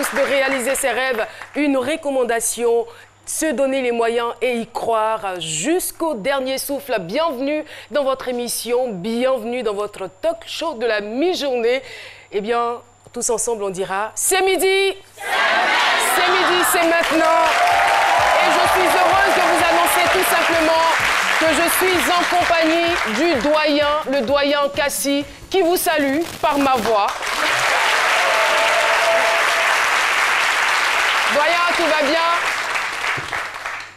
tous de réaliser ses rêves. Une recommandation, se donner les moyens et y croire jusqu'au dernier souffle. Bienvenue dans votre émission, bienvenue dans votre talk show de la mi-journée. Eh bien, tous ensemble, on dira « C'est midi !» C'est midi, c'est maintenant. Et je suis heureuse de vous annoncer tout simplement que je suis en compagnie du doyen, le doyen Cassie, qui vous salue par ma voix. Doyen, tout va bien?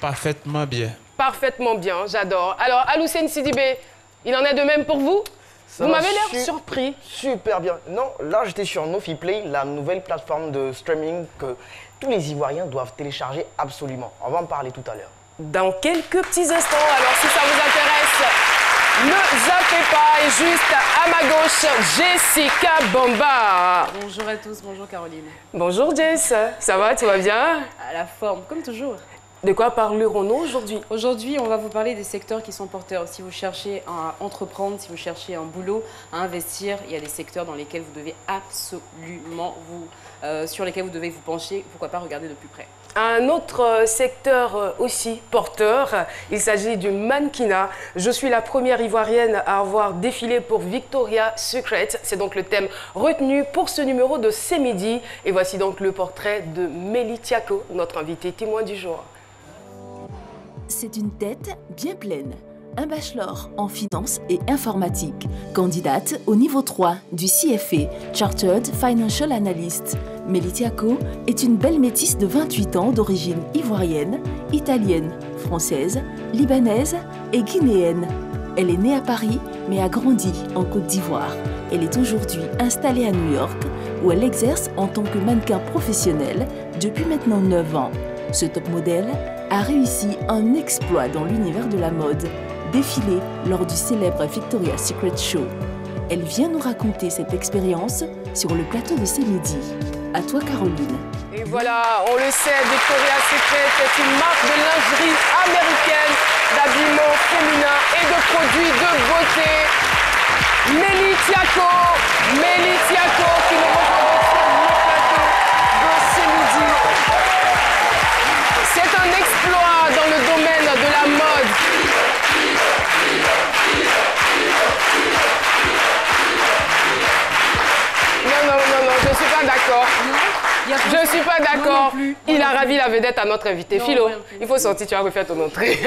Parfaitement bien. Parfaitement bien, j'adore. Alors, Aloussène Sidibé, il en est de même pour vous? Vous m'avez l'air surpris. Super bien. Non, là, j'étais sur Nofiplay, la nouvelle plateforme de streaming que tous les Ivoiriens doivent télécharger absolument. On va en parler tout à l'heure. Dans quelques petits instants, alors si ça vous intéresse, ne zappez pas. Et juste à ma gauche, Jessica Bamba. Bonjour à tous, bonjour Caroline. Bonjour Jess, ça va, tout va bien? À la forme, comme toujours. De quoi parlerons-nous aujourd'hui? Aujourd'hui, on va vous parler des secteurs qui sont porteurs. Si vous cherchez à entreprendre, si vous cherchez un boulot, à investir, il y a des secteurs dans lesquels vous devez absolument sur lesquels vous devez vous pencher. Pourquoi pas regarder de plus près. Un autre secteur aussi porteur, il s'agit du mannequinat. Je suis la première Ivoirienne à avoir défilé pour Victoria's Secret. C'est donc le thème retenu pour ce numéro de C'est midi. Et voici donc le portrait de Mélie Tiako, notre invitée témoin du jour. C'est une tête bien pleine. Un bachelor en finance et informatique. Candidate au niveau 3 du CFA, Chartered Financial Analyst. Mélie Tiako est une belle métisse de 28 ans d'origine ivoirienne, italienne, française, libanaise et guinéenne. Elle est née à Paris, mais a grandi en Côte d'Ivoire. Elle est aujourd'hui installée à New York, où elle exerce en tant que mannequin professionnel depuis maintenant 9 ans. Ce top modèle a réussi un exploit dans l'univers de la mode, défilé lors du célèbre Victoria's Secret Show. Elle vient nous raconter cette expérience sur le plateau de C'est midi. À toi, Caroline. Et voilà, on le sait, Victoria's Secret est une marque de lingerie américaine, d'habillement féminin et de produits de beauté. Mélie Tiako qui nous représente sur le plateau de C'est midi. C'est un exploit dans le domaine de la mode. Non, je ne suis pas d'accord. Je ne suis pas d'accord. Il a ravi la vedette à notre invité. Philo, il faut sortir, tu vas refaire ton entrée.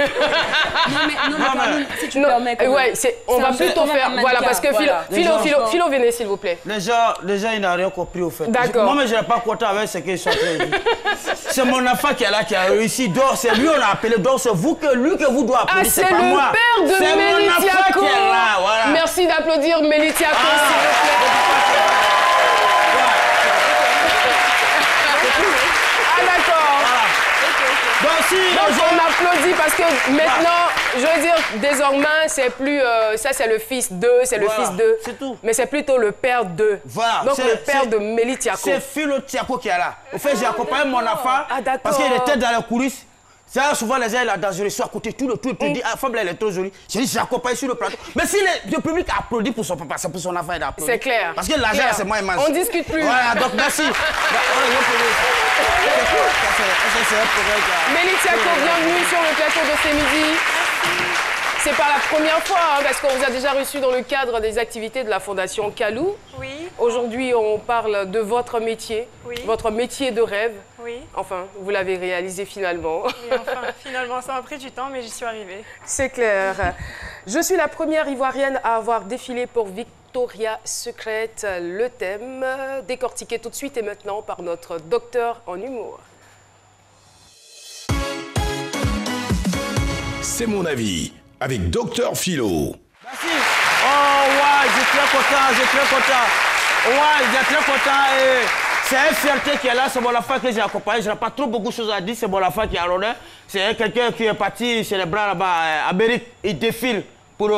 Non, mais si tu permets. Ouais, on va plutôt faire. Voilà, parce que Philo, venez s'il vous plaît. Les gens, ils n'ont rien compris au fait. D'accord. Moi, je n'ai pas compté avec ce qu'ils sont en train de dire. C'est mon enfant qui est là, qui a réussi. Donc, c'est lui, on a appelé. Donc, c'est lui que vous doit applaudir. C'est le père de Mélie Tiako. Voilà. Merci d'applaudir Mélie Tiako, s'il vous plaît. Donc on applaudit parce que maintenant, je veux dire, désormais, c'est plus... ça, c'est le fils d'eux, c'est le fils d'eux. C'est tout. Mais c'est plutôt le père d'eux. Voilà. Donc le père de Mélie Tiako. C'est Philo Tiako qui est là. Au fait, j'ai accompagné mon enfant parce qu'il était dans les coulisses. Ça, souvent, les gens, dans je suis à côté, tout le dit, ah, femme, elle est trop jolie. J'ai dit, j'ai accompagné sur le plateau. Mais si le public applaudit pour son papa, c'est pour son enfant, il applaudit. C'est clair. Parce que l'argent, c'est moi, immense. On discute plus. Voilà, donc merci. Mélie Tiako, bienvenue sur le plateau de C'est midi. C'est pas la première fois, hein, parce qu'on vous a déjà reçu dans le cadre des activités de la Fondation Kalou. Oui. Aujourd'hui, on parle de votre métier, votre métier de rêve. Oui. Enfin, vous l'avez réalisé finalement. Oui, enfin, finalement, ça m'a pris du temps, mais j'y suis arrivée. C'est clair. Je suis la première Ivoirienne à avoir défilé pour Victoria's Secret. Le thème décortiqué tout de suite et maintenant par notre docteur en humour. C'est mon avis, avec Docteur Philo. Merci. Oh, ouais, je suis très content. Ouais, je suis très content. Et c'est une fierté qui est là. C'est mon enfant que j'ai accompagné. Je n'ai pas trop beaucoup de choses à dire. C'est mon enfant qui a l'honneur. C'est quelqu'un qui est parti chez les bras là-bas, Amérique. Il défile pour,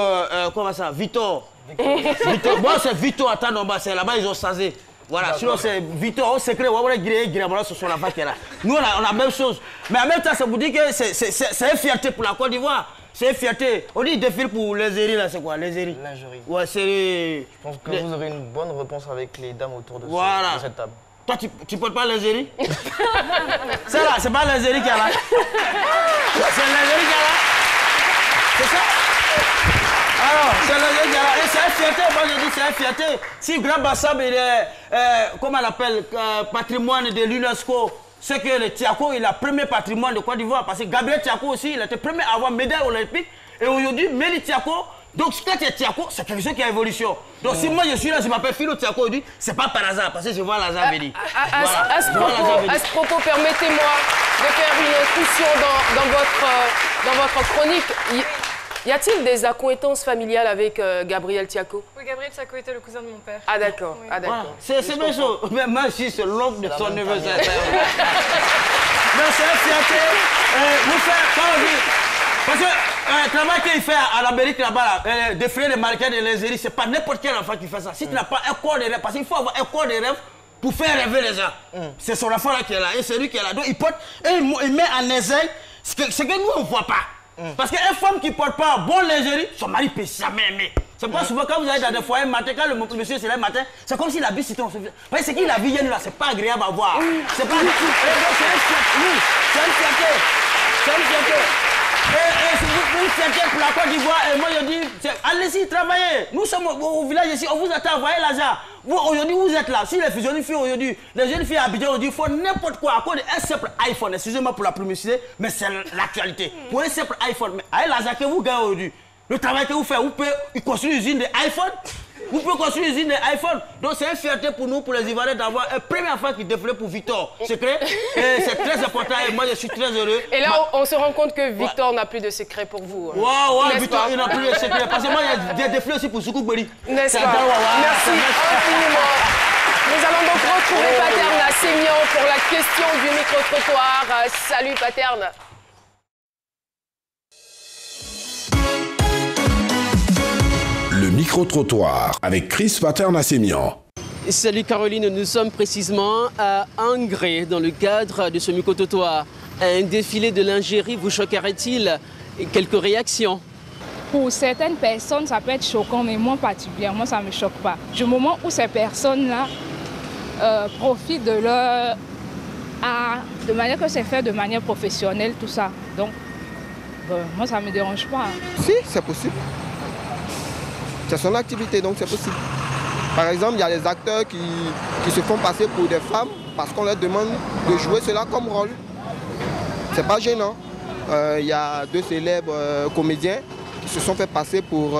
comment ça, Victor. Moi, c'est Victor à Tanomba. C'est là-bas, ils ont changé. Voilà, sinon c'est Victor, au secret, on va dire sur son enfant qui est là. Nous, on a la même chose. Mais en même temps, ça vous dit que c'est une fierté pour la Côte d'Ivoire. C'est une fierté. On dit défile pour les éris, là, c'est quoi? Les éris. Lingerie. Ouais, c'est... Je pense que vous aurez une bonne réponse avec les dames autour de, voilà. de cette table. Toi, tu portes pas lingerie? C'est là, c'est pas lingerie qu'il y a là. C'est lingerie qu'il y a là. C'est ça? Alors, c'est lingerie qu'il y a là. Et c'est une fierté, moi je dis c'est une fierté. Si Grand Bassam est, comment on appelle, patrimoine de l'UNESCO, c'est que le Tiako est le premier patrimoine de Côte d'Ivoire. Parce que Gabriel Tiako aussi, il était le premier à avoir médaille olympique. Et aujourd'hui, Méli Tiako, donc quand tu es Tiako, c'est quelque chose qui a évolution. Donc si moi je suis là, je m'appelle Philo Tiako aujourd'hui, c'est pas par hasard, parce que je vois Lazare venir. À ce propos, permettez-moi de faire une incursion dans votre chronique. Y a-t-il des accointances familiales avec Gabriel Tiako? Oui, Gabriel Tiako était le cousin de mon père. Ah d'accord, Oui. ah d'accord. Voilà. C'est bien sûr. Mais moi aussi, c'est l'oncle de son neveu. Mais c'est une fierté. Vous faites, quand on dit, parce que le travail qu'il fait à l'Amérique là-bas, défiler les mannequins de lingerie, c'est pas n'importe quel enfant qui fait ça. Si tu n'as pas un corps de rêve, parce qu'il faut avoir un corps de rêve pour faire rêver les gens. C'est son enfant là qui est là, et c'est lui qui est là. Donc il porte, et il met en éveil ce que nous on ne voit pas. Parce qu'une femme qui ne porte pas bon lingerie, son mari ne peut jamais aimer. C'est pourquoi souvent quand vous allez dans des foyers matin, quand le monsieur se lève matin, c'est comme si la vie citron. Parce que ce qu'il a vu hier là, c'est pas agréable à voir. C'est pas du tout. C'est une fierté. C'est une fierté. Et c'est une fierté pour la Côte d'Ivoire. Et moi je dis, allez-y, travaillez. Nous sommes au village ici, on vous attend, voyez l'argent. Vous aujourd'hui vous êtes là. Si les jeunes filles aujourd'hui, les jeunes filles à Abidjan aujourd'hui font n'importe quoi à cause d'un simple iPhone. Excusez-moi pour la publicité, mais c'est l'actualité. Pour un simple iPhone, mais avec l'argent que vous gagnez aujourd'hui, le travail que vous faites, vous pouvez construire une usine d'iPhone. Vous pouvez construire une usine d'iPhone. Donc c'est une fierté pour nous, pour les Ivoiriens, d'avoir un premier enfant qui développe pour Victor. Secret. Et c'est très important et moi je suis très heureux. Et là, on se rend compte que Victor n'a plus de secret pour vous. Ouais, Victor, il n'a plus de secret. Parce que moi, il y a des défilés aussi pour Soukou Beli. N'est-ce pas? Merci infiniment. Nous allons donc retrouver Paterne à Sémian pour la question du micro-trottoir. Salut Paterne. Le micro-trottoir avec Chris Paterne-Assémian. Salut Caroline, nous sommes précisément à Angré dans le cadre de ce micro-trottoir. Un défilé de lingerie vous choquerait-il? Quelques réactions? Pour certaines personnes, ça peut être choquant, mais moi particulièrement, ça ne me choque pas. Du moment où ces personnes-là profitent de leur art, de manière que c'est fait de manière professionnelle, tout ça. Donc, moi, ça ne me dérange pas. Si, c'est possible. C'est son activité, donc c'est possible. Par exemple, il y a des acteurs qui se font passer pour des femmes parce qu'on leur demande de jouer cela comme rôle. C'est pas gênant. Il y a deux célèbres comédiens qui se sont fait passer pour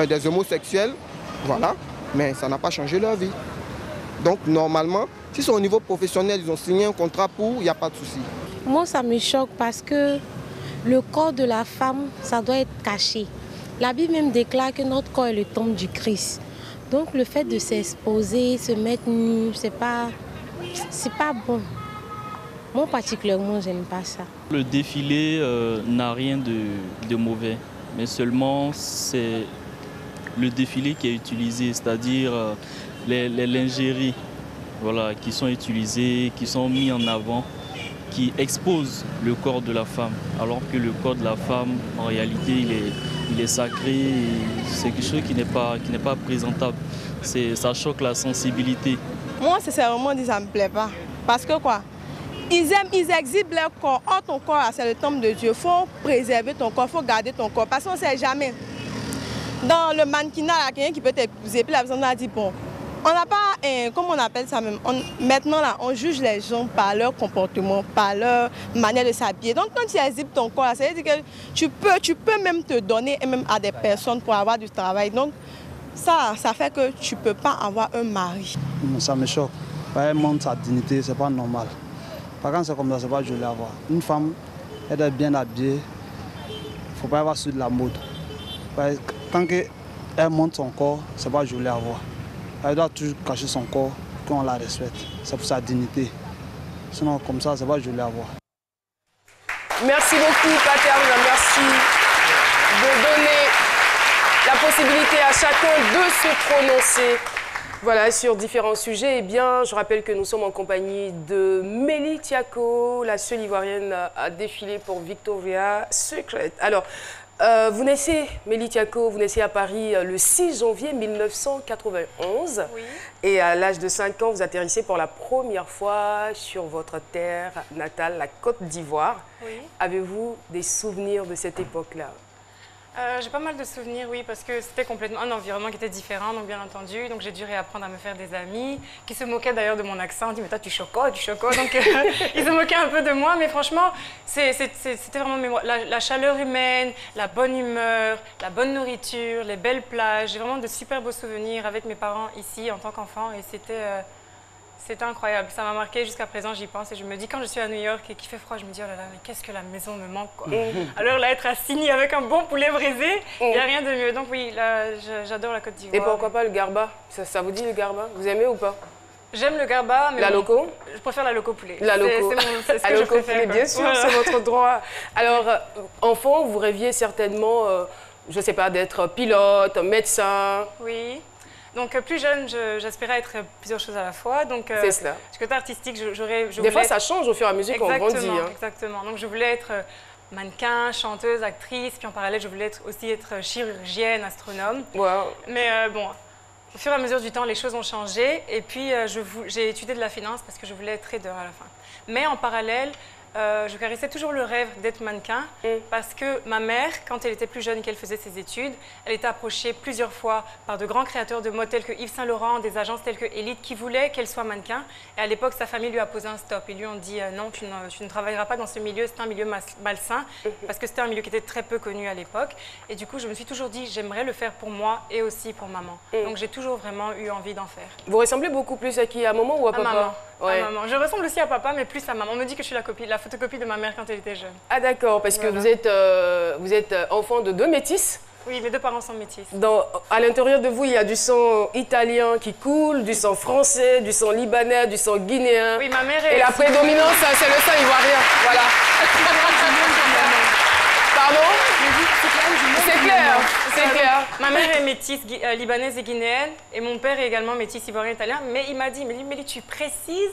des homosexuels. Voilà, mais ça n'a pas changé leur vie. Donc normalement, si c'est au niveau professionnel, ils ont signé un contrat pour, il n'y a pas de souci. Moi, ça me choque parce que le corps de la femme, ça doit être caché. La Bible même déclare que notre corps est le temple du Christ. Donc le fait de s'exposer, se mettre nu, c'est pas bon. Moi particulièrement, j'aime pas ça. Le défilé n'a rien de mauvais, mais seulement c'est le défilé qui est utilisé, c'est-à-dire les lingeries, voilà, qui sont utilisées, qui sont mis en avant, qui exposent le corps de la femme, alors que le corps de la femme, en réalité, il est sacré, c'est quelque chose qui n'est pas présentable. Ça choque la sensibilité. Moi, sincèrement, ça ne me plaît pas. Parce que quoi? Ils exhibent leur corps. Or, ton corps, c'est le temple de Dieu. Il faut préserver ton corps, il faut garder ton corps. Parce qu'on ne sait jamais. Dans le mannequinat, il y a quelqu'un qui peut t'épouser, puis la personne a dit, bon, on n'a pas, comment on appelle ça même, maintenant là, on juge les gens par leur comportement, par leur manière de s'habiller. Donc quand tu exhibes ton corps, ça veut dire que tu peux même te donner même à des personnes pour avoir du travail. Donc ça fait que tu ne peux pas avoir un mari. Ça me choque. Elle montre sa dignité, c'est pas normal. Par contre, c'est comme ça, c'est pas joli à voir. Une femme, elle doit être bien habillée, il ne faut pas avoir sur de la mode. Tant qu'elle montre son corps, c'est pas joli à voir. Elle doit toujours cacher son corps, qu'on la respecte. C'est pour sa dignité. Sinon, comme ça, c'est pas joli à voir. Merci beaucoup, Paterne. Merci de donner la possibilité à chacun de se prononcer. Voilà, sur différents sujets. Eh bien, je rappelle que nous sommes en compagnie de Méli Tiako, la seule Ivoirienne à défiler pour Victoria's Secret. Alors, Vous naissez, Mélie Tiako, vous naissez à Paris le 6 janvier 1991. Oui. Et à l'âge de 5 ans, vous atterrissez pour la première fois sur votre terre natale, la Côte d'Ivoire. Oui. Avez-vous des souvenirs de cette époque-là? J'ai pas mal de souvenirs, oui, parce que c'était complètement un environnement qui était différent, donc bien entendu. Donc j'ai dû réapprendre à me faire des amis, qui se moquaient d'ailleurs de mon accent. Ils disaient, mais toi, tu chocottes, tu chocottes. Donc ils se moquaient un peu de moi, mais franchement, c'était vraiment la chaleur humaine, la bonne humeur, la bonne nourriture, les belles plages. J'ai vraiment de super beaux souvenirs avec mes parents ici en tant qu'enfant, et c'était incroyable. Ça m'a marqué jusqu'à présent, j'y pense. Et je me dis, quand je suis à New York et qu'il fait froid, je me dis, oh là là, mais qu'est-ce que la maison me manque, quoi. Alors là, être assigné avec un bon poulet brisé, il n'y a rien de mieux. Donc oui, là, j'adore la Côte d'Ivoire. Et pourquoi pas le garba? Ça vous dit le garba? Vous aimez ou pas? J'aime le garba, mais la loco? Je préfère la loco poulet. La loco. C'est ce que je préfère. Poulet, bien sûr, voilà. c'est votre droit. Alors, enfant, vous rêviez certainement, je ne sais pas, d'être pilote, médecin. Oui. Donc plus jeune, j'aspirais à être plusieurs choses à la fois. Donc c'est cela. Du côté artistique, des fois, ça change au fur et à mesure qu'on grandit. Hein. Exactement. Donc je voulais être mannequin, chanteuse, actrice. Puis en parallèle, je voulais aussi être chirurgienne, astronome. Wow. Mais bon, au fur et à mesure du temps, les choses ont changé. Et puis j'ai étudié de la finance parce que je voulais être trader à la fin. Mais en parallèle, je caressais toujours le rêve d'être mannequin parce que ma mère, quand elle était plus jeune et qu'elle faisait ses études, elle était approchée plusieurs fois par de grands créateurs de mode tels que Yves Saint Laurent, des agences telles que Elite qui voulaient qu'elle soit mannequin. Et à l'époque, sa famille lui a posé un stop. Ils lui ont dit non, tu ne travailleras pas dans ce milieu, c'est un milieu malsain parce que c'était un milieu qui était très peu connu à l'époque. Et du coup, je me suis toujours dit, j'aimerais le faire pour moi et aussi pour maman. Donc j'ai toujours vraiment eu envie d'en faire. Vous ressemblez beaucoup plus à qui? À maman ou à papa? Maman. Ouais. À maman. Je ressemble aussi à papa, mais plus à maman. On me dit que je suis la photocopie de ma mère quand elle était jeune. Ah d'accord, parce que vous êtes enfant de 2 métis. Oui, mes 2 parents sont métis. À l'intérieur de vous, il y a du sang italien qui coule, du sang français, du sang libanais, du sang guinéen. Oui, ma mère est... Et la prédominance, c'est le sang ivoirien. Voilà. Pardon? C'est clair, c'est clair. Ma mère est métisse libanaise et guinéenne, et mon père est également métis ivoirien italien. Mais il m'a dit, Mélie, tu précises?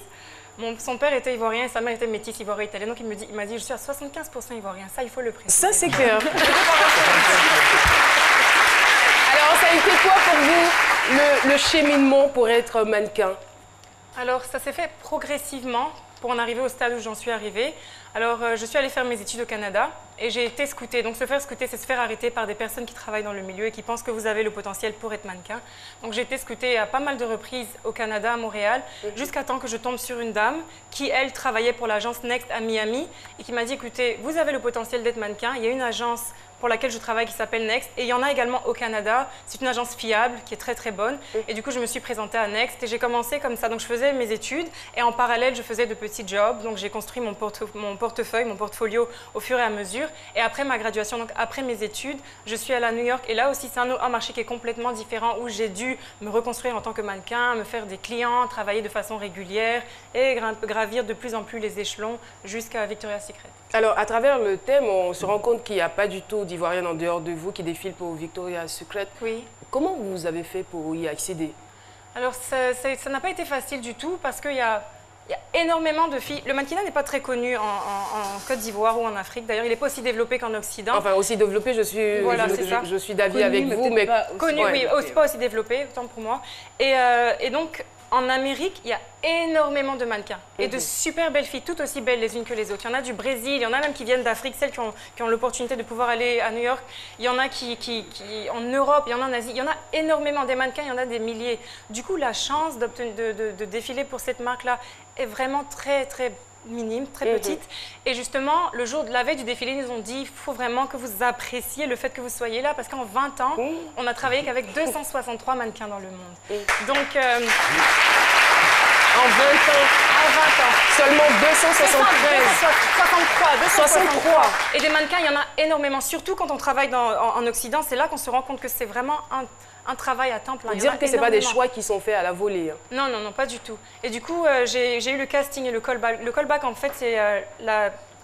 Son père était ivoirien et sa mère était métisse ivoiro-italienne. Donc il m'a dit, je suis à 75% ivoirien. Ça, il faut le préciser. Ça, c'est clair. Alors, ça a été quoi pour vous, le cheminement pour être mannequin? Alors, ça s'est fait progressivement pour en arriver au stade où j'en suis arrivée. Alors, je suis allée faire mes études au Canada et j'ai été scoutée. Donc, se faire scouter, c'est se faire arrêter par des personnes qui travaillent dans le milieu et qui pensent que vous avez le potentiel pour être mannequin. Donc, j'ai été scoutée à pas mal de reprises au Canada, à Montréal, jusqu'à temps que je tombe sur une dame qui, elle, travaillait pour l'agence Next à Miami et qui m'a dit, écoutez, vous avez le potentiel d'être mannequin. Il y a une agence pour laquelle je travaille qui s'appelle Next et il y en a également au Canada. C'est une agence fiable qui est très très bonne et du coup je me suis présentée à Next et j'ai commencé comme ça. Donc je faisais mes études et en parallèle je faisais de petits jobs. Donc j'ai construit mon portefeuille, mon portfolio au fur et à mesure et après ma graduation, donc après mes études, je suis allée à New York et là aussi c'est un marché qui est complètement différent où j'ai dû me reconstruire en tant que mannequin, me faire des clients, travailler de façon régulière et gravir de plus en plus les échelons jusqu'à Victoria's Secret. Alors, à travers le thème, on se rend compte qu'il n'y a pas du tout d'Ivoiriens en dehors de vous qui défilent pour Victoria's Secret. Oui. Comment vous avez fait pour y accéder? Alors, ça n'a pas été facile du tout parce qu'il y a énormément de filles. Le mannequinat n'est pas très connu en Côte d'Ivoire ou en Afrique. D'ailleurs, il n'est pas aussi développé qu'en Occident. Enfin, aussi développé, je suis d'avis avec vous, mais connu, oui, pas aussi développé, autant pour moi. Et donc, en Amérique, il y a énormément de mannequins et de super belles filles, toutes aussi belles les unes que les autres. Il y en a du Brésil, il y en a même qui viennent d'Afrique, celles qui ont l'opportunité de pouvoir aller à New York. Il y en a qui en Europe, il y en a en Asie. Il y en a énormément des mannequins, il y en a des milliers. Du coup, la chance de défiler pour cette marque-là est vraiment très, très minime, très petite. Et justement, le jour de la veille du défilé, ils nous ont dit il faut vraiment que vous appréciez le fait que vous soyez là parce qu'en 20 ans, on a travaillé qu'avec 263 mannequins dans le monde. Donc, en 20 ans. Seulement 263. Et des mannequins, il y en a énormément. Surtout quand on travaille en Occident, c'est là qu'on se rend compte que c'est vraiment un travail à temps plein. Faut dire que ce n'est pas des choix qui sont faits à la volée. Hein. Non, non, non, pas du tout. Et du coup, j'ai eu le casting et le callback. Le callback, en fait, c'est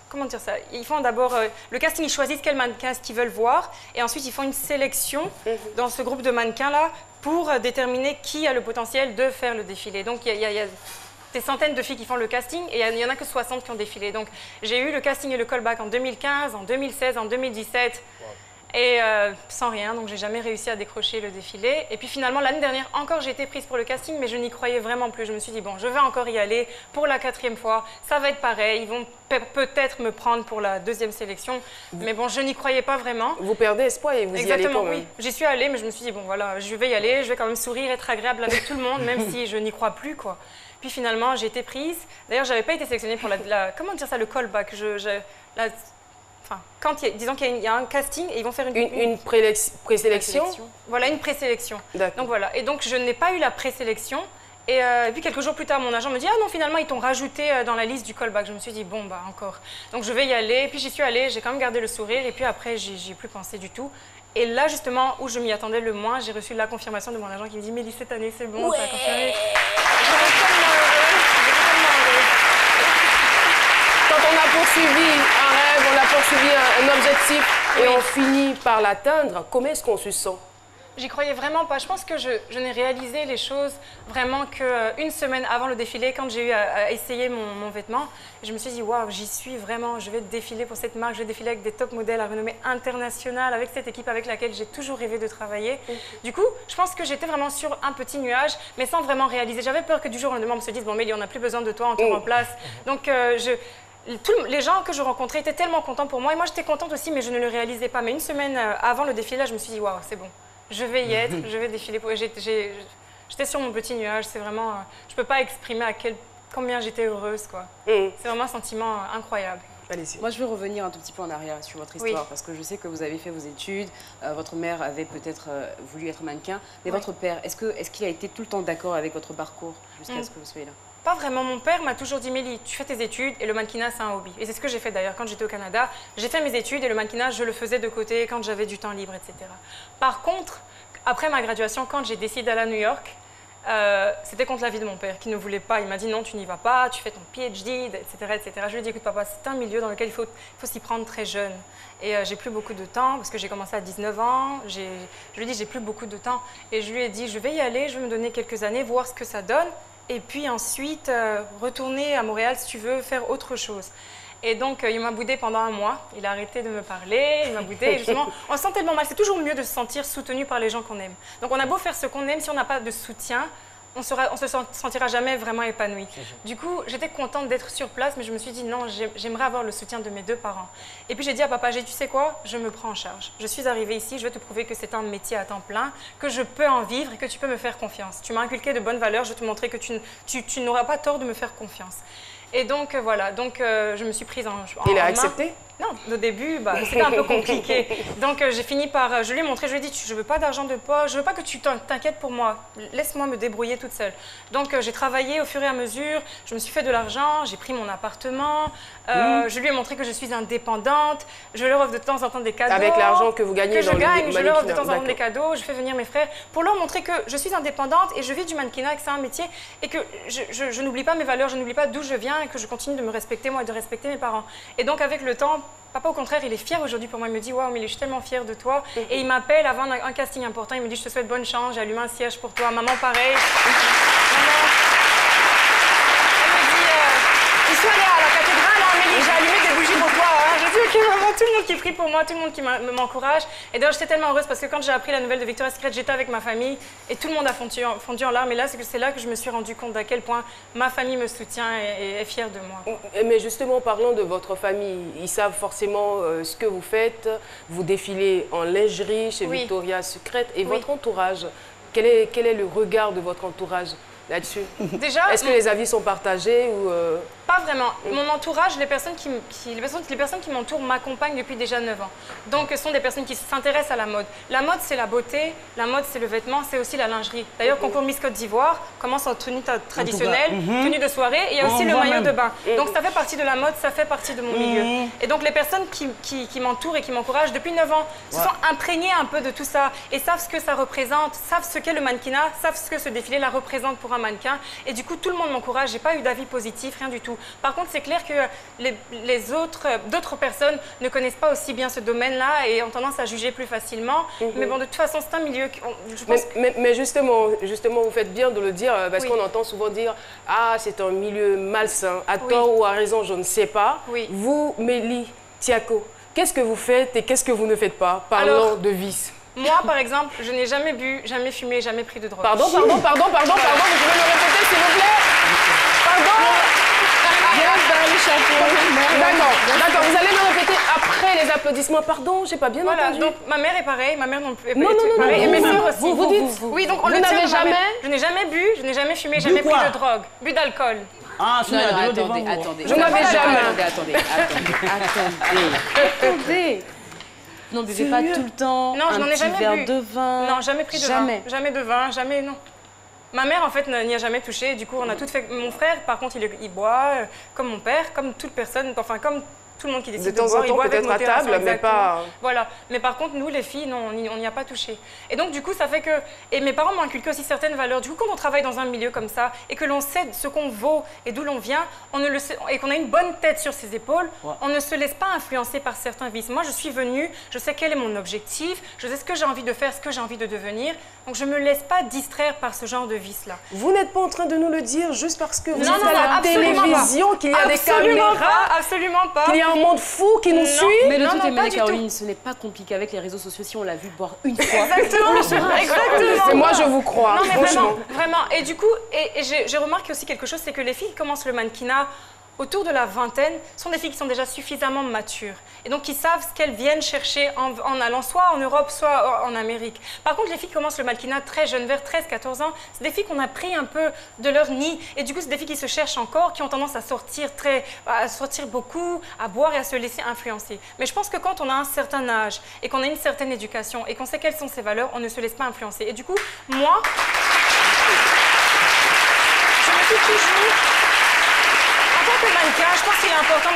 comment dire ça? Ils font d'abord le casting, ils choisissent quel mannequin qu'ils veulent voir. Et ensuite, ils font une sélection dans ce groupe de mannequins-là pour déterminer qui a le potentiel de faire le défilé. Donc, il y a des centaines de filles qui font le casting et il n'y en a que 60 qui ont défilé. Donc, j'ai eu le casting et le callback en 2015, en 2016, en 2017. Et sans rien, donc j'ai jamais réussi à décrocher le défilé. Et puis finalement, l'année dernière, encore j'ai été prise pour le casting, mais je n'y croyais vraiment plus. Je me suis dit, bon, je vais encore y aller pour la 4e fois, ça va être pareil, ils vont peut-être me prendre pour la 2e sélection. Mais bon, je n'y croyais pas vraiment. Vous perdez espoir et vous y allez quand même. Oui. J'y suis allée, mais je me suis dit, bon voilà, je vais y aller, je vais quand même sourire, être agréable avec tout le monde, même si je n'y crois plus, quoi. Puis finalement, j'ai été prise. D'ailleurs, je n'avais pas été sélectionnée pour comment dire ça, le callback. Enfin, disons qu'il y a un casting et ils vont faire une présélection. Voilà, une présélection. Donc voilà. Et donc je n'ai pas eu la présélection. Et puis quelques jours plus tard, mon agent me dit « Ah non, finalement, ils t'ont rajouté dans la liste du callback. » Je me suis dit « Bon, bah encore. » Donc je vais y aller. Et puis j'y suis allée, j'ai quand même gardé le sourire. Et puis après, j'y ai plus pensé du tout. Et là, justement, où je m'y attendais le moins, j'ai reçu la confirmation de mon agent qui me dit « Mélie, cette année, c'est bon, ça a confirmé. » J'étais tellement heureuse. Quand on a poursuivi un rêve, on a poursuivi un objectif et on finit par l'atteindre, comment est-ce qu'on se sent? J'y croyais vraiment pas. Je pense que je n'ai réalisé les choses vraiment qu'une semaine avant le défilé, quand j'ai eu à essayer mon vêtement. Je me suis dit, waouh, j'y suis vraiment, je vais défiler pour cette marque, je vais défiler avec des top modèles à renommée internationale, avec cette équipe avec laquelle j'ai toujours rêvé de travailler. Du coup, je pense que j'étais vraiment sur un petit nuage, mais sans vraiment réaliser. J'avais peur que du jour au lendemain, on me se dise, bon, Mélie, on n'a plus besoin de toi, on te remplace. Donc, les gens que je rencontrais étaient tellement contents pour moi. Et moi, j'étais contente aussi, mais je ne le réalisais pas. Mais une semaine avant le défilé, là, je me suis dit, waouh, c'est bon. Je vais y être, je vais défiler. J'étais sur mon petit nuage, c'est vraiment... je ne peux pas exprimer combien j'étais heureuse, quoi. C'est vraiment un sentiment incroyable. Moi, je veux revenir un tout petit peu en arrière sur votre histoire, parce que je sais que vous avez fait vos études, votre mère avait peut-être voulu être mannequin, mais votre père, est-ce qu'il a été tout le temps d'accord avec votre parcours jusqu'à ce que vous soyez là? Pas vraiment. Mon père m'a toujours dit, Mélie, tu fais tes études et le mannequinat, c'est un hobby. Et c'est ce que j'ai fait d'ailleurs quand j'étais au Canada. J'ai fait mes études et le mannequinat, je le faisais de côté quand j'avais du temps libre, etc. Par contre, après ma graduation, quand j'ai décidé d'aller à New York, c'était contre l'avis de mon père qui ne voulait pas. Il m'a dit, non, tu n'y vas pas, tu fais ton PhD, etc., etc. Je lui ai dit, écoute papa, c'est un milieu dans lequel il faut s'y prendre très jeune. Et j'ai plus beaucoup de temps parce que j'ai commencé à 19 ans. Je lui ai dit, j'ai plus beaucoup de temps. Et je lui ai dit, je vais y aller, je vais me donner quelques années, voir ce que ça donne. Et puis ensuite, retourner à Montréal si tu veux, faire autre chose. Et donc, il m'a boudé pendant un mois. Il a arrêté de me parler, il m'a boudé. Et justement, on se sent tellement mal. C'est toujours mieux de se sentir soutenu par les gens qu'on aime. Donc, on a beau faire ce qu'on aime, si on n'a pas de soutien, on se sentira jamais vraiment épanoui. Du coup, j'étais contente d'être sur place, mais je me suis dit non, j'aimerais avoir le soutien de mes 2 parents. Et puis j'ai dit à papa, tu sais quoi, je me prends en charge. Je suis arrivée ici, je vais te prouver que c'est un métier à temps plein, que je peux en vivre et que tu peux me faire confiance. Tu m'as inculqué de bonnes valeurs, je vais te montrer que tu n'auras pas tort de me faire confiance. Et donc voilà, je me suis prise en main. Il a accepté? Non, au début, c'était un peu compliqué. Donc j'ai fini par, je lui ai montré, je lui ai dit, je ne veux pas d'argent de poche, je ne veux pas que tu t'inquiètes pour moi, laisse-moi me débrouiller toute seule. Donc j'ai travaillé au fur et à mesure, je me suis fait de l'argent, j'ai pris mon appartement, je lui ai montré que je suis indépendante, je leur offre de temps en temps des cadeaux. Avec l'argent que vous gagnez dans le mannequinat. Je leur offre de temps en temps des cadeaux, je fais venir mes frères pour leur montrer que je suis indépendante et je vis du mannequinat, que c'est un métier et que je n'oublie pas mes valeurs, je n'oublie pas d'où je viens et que je continue de me respecter moi et de respecter mes parents. Et donc avec le temps, papa, au contraire, il est fier aujourd'hui pour moi. Il me dit, waouh, mais je suis tellement fière de toi. Et il m'appelle avant un casting important. Il me dit, je te souhaite bonne chance. J'ai allumé un cierge pour toi. Maman, pareil. Maman, elle me dit, ils sont allés à la cathédrale, hein, Mélie, j'ai allumé des bougies pour toi. Hein. J'ai dit, ok, maman, tout le monde qui prie pour moi, tout le monde qui m'encourage. Et d'ailleurs, j'étais tellement heureuse parce que quand j'ai appris la nouvelle de Victoria's Secret, j'étais avec ma famille et tout le monde a fondu en larmes. Et là, c'est là que je me suis rendu compte d'à quel point ma famille me soutient et est fière de moi. Mais justement, parlons de votre famille. Ils savent forcément ce que vous faites. Vous défilez en lingerie chez Victoria's Secret. Et votre entourage, quel est le regard de votre entourage là-dessus? Déjà, est-ce que les avis sont partagés ou Pas vraiment. Mon entourage, les personnes qui m'entourent m'accompagnent depuis déjà 9 ans. Donc, ce sont des personnes qui s'intéressent à la mode. La mode, c'est la beauté. La mode, c'est le vêtement. C'est aussi la lingerie. D'ailleurs, concours Miss Côte d'Ivoire commence en tenue traditionnelle, tenue de soirée. Et il y a aussi le maillot de bain. Donc, ça fait partie de la mode, ça fait partie de mon milieu. Et donc, les personnes qui m'entourent et qui m'encouragent depuis 9 ans se sont imprégnées un peu de tout ça et savent ce que ça représente, savent ce qu'est le mannequinat, savent ce que ce défilé la représente pour un mannequin. Et du coup, tout le monde m'encourage. J'ai pas eu d'avis positif, rien du tout. Par contre, c'est clair que d'autres personnes ne connaissent pas aussi bien ce domaine-là et ont tendance à juger plus facilement. Mais bon, de toute façon, c'est un milieu... Mais justement, vous faites bien de le dire parce qu'on entend souvent dire « Ah, c'est un milieu malsain, à tort ou à raison, je ne sais pas. Vous, Mélie Thiako, Qu'est-ce que vous faites et qu'est-ce que vous ne faites pas? Parlons de vices. Moi, par exemple, je n'ai jamais bu, jamais fumé, jamais pris de drogue. Pardon, vous pouvez me répéter, s'il vous plaît? Pardon? D'accord, vous allez me répéter après les applaudissements. Pardon, j'ai pas bien entendu. Donc ma mère est pareille, ma mère non plus. Non, et mes sœurs aussi. Vous dites? Oui, donc on vous le tient. n'avez jamais? Je n'ai jamais bu, je n'ai jamais fumé, jamais pris de drogue, bu d'alcool. Ah, non, attendez. Je n'avais jamais. Attendez. Non, buvez pas tout le temps. Non, je n'en ai jamais verre bu. de vin. Non, jamais pris de vin. Jamais de vin, jamais, non. Ma mère, en fait, n'y a jamais touché. Du coup, on a tout fait. Mon frère, par contre, il boit, comme mon père, comme toute personne, enfin, comme tout le monde qui décide de boire. De temps en temps, peut-être à table, mais pas... Voilà. Mais par contre, nous, les filles, non, on n'y a pas touché. Et donc, du coup, ça fait que... Et mes parents m'ont inculqué aussi certaines valeurs. Du coup, quand on travaille dans un milieu comme ça, et que l'on sait ce qu'on vaut et d'où l'on vient, on ne le sait, et qu'on a une bonne tête sur ses épaules, on ne se laisse pas influencer par certains vices. Moi, je suis venue, je sais quel est mon objectif, je sais ce que j'ai envie de faire, ce que j'ai envie de devenir. Donc, je ne me laisse pas distraire par ce genre de vices-là. Vous n'êtes pas en train de nous le dire juste parce que vous êtes à la télévision, qu'il y a des caméras, absolument pas. qu'il y a un monde fou qui nous suit. Mais de toute manière, Caroline, ce n'est pas compliqué avec les réseaux sociaux. Si on l'a vu boire une fois, exactement. On le saura. Et moi, je vous crois. Non, mais vraiment. Et du coup, j'ai remarqué aussi quelque chose, c'est que les filles qui commencent le mannequinat autour de la vingtaine sont des filles qui sont déjà suffisamment matures et donc qui savent ce qu'elles viennent chercher en allant soit en Europe, soit en Amérique. Par contre, les filles qui commencent le mannequinat très jeunes, vers 13-14 ans, c'est des filles qu'on a pris un peu de leur nid et du coup, c'est des filles qui se cherchent encore, qui ont tendance à sortir beaucoup, à boire et à se laisser influencer. Mais je pense que quand on a un certain âge et qu'on a une certaine éducation et qu'on sait quelles sont ses valeurs, on ne se laisse pas influencer. Et du coup, moi, je me suis toujours... En tant que mannequin, je pense qu'il est important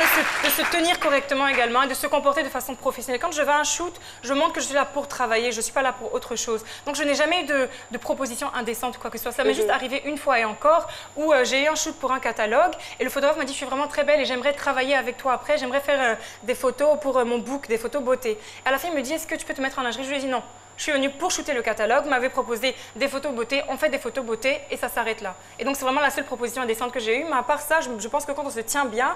de se tenir correctement également et de se comporter de façon professionnelle. Quand je vais à un shoot, je montre que je suis là pour travailler, je ne suis pas là pour autre chose. Donc je n'ai jamais eu de proposition indécente ou quoi que ce soit. Ça m'est juste arrivé une fois et encore où j'ai eu un shoot pour un catalogue et le photographe m'a dit « Je suis vraiment très belle et j'aimerais travailler avec toi après, j'aimerais faire des photos pour mon book, des photos beauté. » À la fin, il me dit « Est-ce que tu peux te mettre en lingerie ?» Je lui ai dit « Non. » Je suis venue pour shooter le catalogue, m'avait proposé des photos beauté, on fait des photos beauté et ça s'arrête là. Et donc c'est vraiment la seule proposition indécente que j'ai eue, mais à part ça, je pense que quand on se tient bien,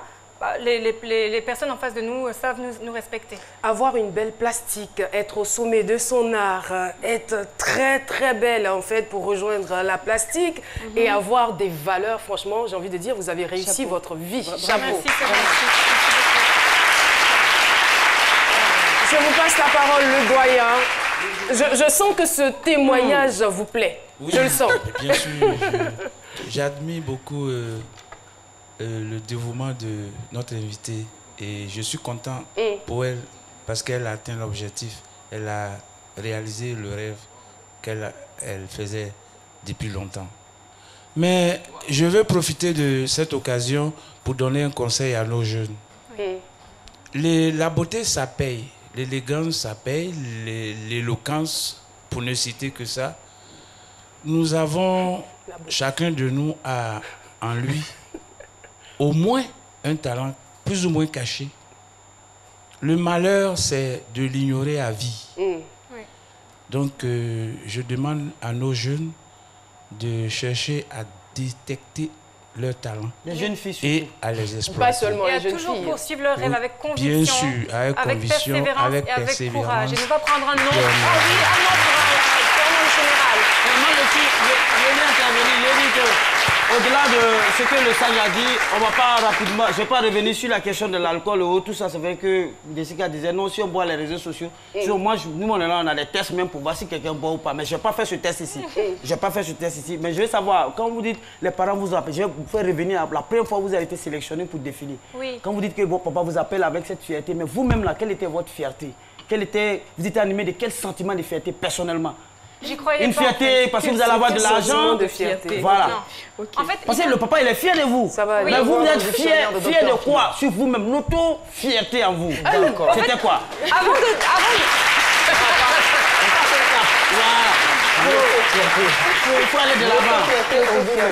les personnes en face de nous savent nous respecter. Avoir une belle plastique, être au sommet de son art, être très très belle en fait pour rejoindre la plastique et avoir des valeurs, franchement, j'ai envie de dire, vous avez réussi votre vie. Chapeau. Merci. Je vous passe la parole, le doyen. Je sens que ce témoignage vous plaît. Oui, je le sens. Bien sûr, j'admire beaucoup le dévouement de notre invitée et je suis content pour elle parce qu'elle a atteint l'objectif. Elle a réalisé le rêve qu'elle faisait depuis longtemps. Mais je veux profiter de cette occasion pour donner un conseil à nos jeunes. La beauté, ça paye. L'élégance, ça paye. L'éloquence, pour ne citer que ça. Nous avons, chacun de nous a en lui au moins un talent plus ou moins caché. Le malheur, c'est de l'ignorer à vie. Donc, je demande à nos jeunes de chercher à détecter leur talent les jeunes filles et à les exploiter. Pas seulement et les à jeunes toujours filles. poursuivre leur rêve avec conviction, bien sûr, avec conviction, persévérance avec et avec courage. Et ne pas prendre un nom. Ah oui, un nom pour un nom général. Moi, je viens intervenir, je dis au-delà de ce que le Sage a dit, on va pas rapidement, je ne vais pas revenir sur la question de l'alcool ou tout ça. C'est vrai que Jessica disait non, si on boit les réseaux sociaux, moi, nous, on est là, on a des tests même pour voir si quelqu'un boit ou pas. Mais je ne vais pas faire ce test ici. Je vais pas faire ce test ici. Mais je veux savoir, quand vous dites, les parents vous appellent, je vais vous faire revenir à la première fois où vous avez été sélectionné pour défiler. Quand vous dites que votre papa vous appelle avec cette fierté, mais vous-même là, quelle était votre fierté? Vous étiez animé de quel sentiment de fierté personnellement? J'y croyais une fierté parce que vous allez avoir de l'argent. De fierté. Voilà. En fait, parce que le papa, il est fier de vous. Ça va, mais vous êtes fier de quoi? Sur vous-même, l'auto-fierté en vous. C'était quoi? Avant de... Il faut aller de l'avant.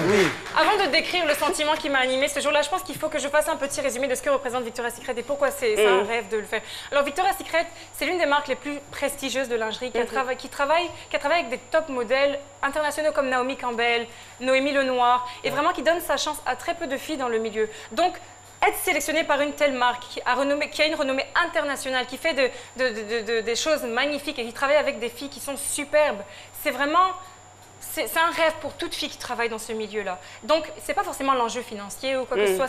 Oui. Avant de décrire le sentiment qui m'a animée ce jour-là, je pense qu'il faut que je fasse un petit résumé de ce que représente Victoria's Secret et pourquoi c'est un rêve de le faire. Alors Victoria's Secret, c'est l'une des marques les plus prestigieuses de lingerie qui travaille avec des top modèles internationaux comme Naomi Campbell, Noémie Lenoir et vraiment qui donne sa chance à très peu de filles dans le milieu. Donc, être sélectionné par une telle marque qui a une renommée internationale, qui fait des choses magnifiques et qui travaille avec des filles qui sont superbes, c'est vraiment... C'est un rêve pour toute fille qui travaille dans ce milieu-là. Donc, ce n'est pas forcément l'enjeu financier ou quoi que ce soit.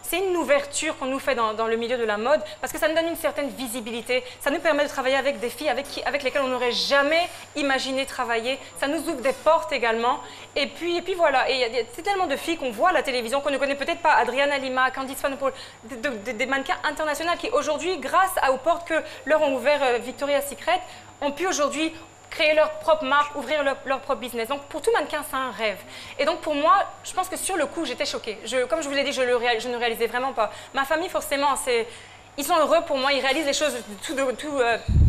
C'est une ouverture qu'on nous fait dans le milieu de la mode parce que ça nous donne une certaine visibilité. Ça nous permet de travailler avec des filles avec lesquelles on n'aurait jamais imaginé travailler. Ça nous ouvre des portes également. Et puis voilà. C'est tellement de filles qu'on voit à la télévision qu'on ne connaît peut-être pas. Adriana Lima, Candice Van Poel, des mannequins internationaux qui aujourd'hui, grâce aux portes que leur ont ouvert Victoria's Secret, ont pu aujourd'hui créer leur propre marque, ouvrir leur propre business. Donc, pour tout mannequin, c'est un rêve. Et donc, pour moi, je pense que sur le coup, j'étais choquée. Comme je vous l'ai dit, je ne réalisais vraiment pas. Ma famille, forcément, ils sont heureux pour moi, ils réalisent les choses tout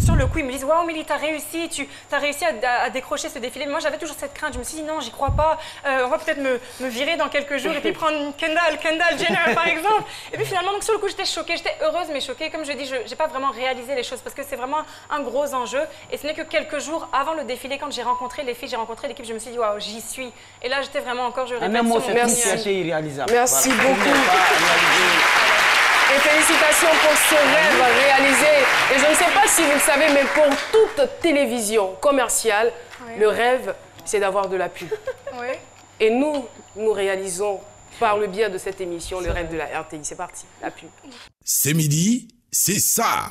sur le coup. Ils me disent « Waouh, Milly, t'as réussi à décrocher ce défilé. » Mais moi, j'avais toujours cette crainte. Je me suis dit « Non, j'y crois pas. On va peut-être me virer dans quelques jours et puis prendre Kendall Jenner, par exemple. » Et puis finalement, donc, sur le coup, j'étais choquée. J'étais heureuse, mais choquée. Comme je dis, je n'ai pas vraiment réalisé les choses parce que c'est vraiment un gros enjeu. Et ce n'est que quelques jours avant le défilé, quand j'ai rencontré les filles, j'ai rencontré l'équipe, je me suis dit « Waouh, j'y suis. » Et là, j'étais vraiment encore, je répète, Merci. irréalisable. Merci beaucoup. Et félicitations pour ce rêve réalisé. Et je ne sais pas si vous le savez, mais pour toute télévision commerciale, le rêve, c'est d'avoir de la pub. Et nous réalisons par le biais de cette émission le rêve de la RTI. C'est parti, la pub. C'est midi, c'est ça.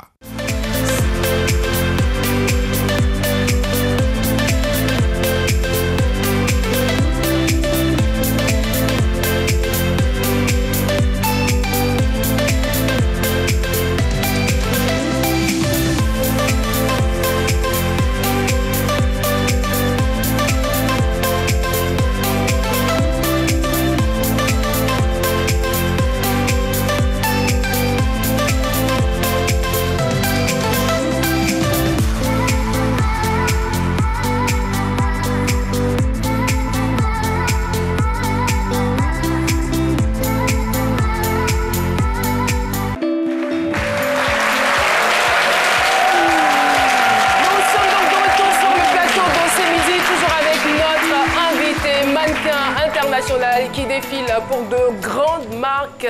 Qui défile pour de grandes marques,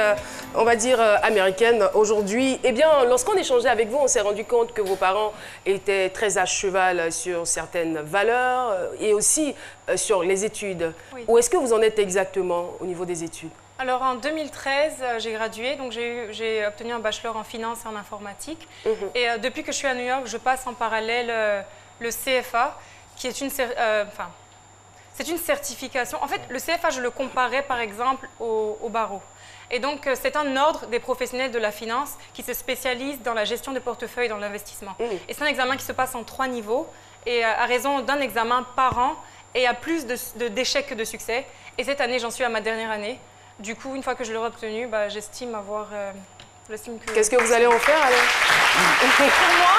on va dire américaines aujourd'hui. Eh bien, lorsqu'on échangeait avec vous, on s'est rendu compte que vos parents étaient très à cheval sur certaines valeurs et aussi sur les études. Oui. Où est-ce que vous en êtes exactement au niveau des études? Alors en 2013, j'ai gradué, donc j'ai obtenu un bachelor en finance et en informatique. Et depuis que je suis à New York, je passe en parallèle le CFA, qui est c'est une certification. En fait, le CFA, je le comparais par exemple au barreau. Et donc, c'est un ordre des professionnels de la finance qui se spécialisent dans la gestion de portefeuille et dans l'investissement. Et c'est un examen qui se passe en 3 niveaux, et à raison d'un examen par an, et à plus d'échecs que de succès. Et cette année, j'en suis à ma dernière année. Du coup, une fois que je l'aurai obtenu, j'estime avoir... Qu'est-ce que vous allez en faire alors? Pour moi,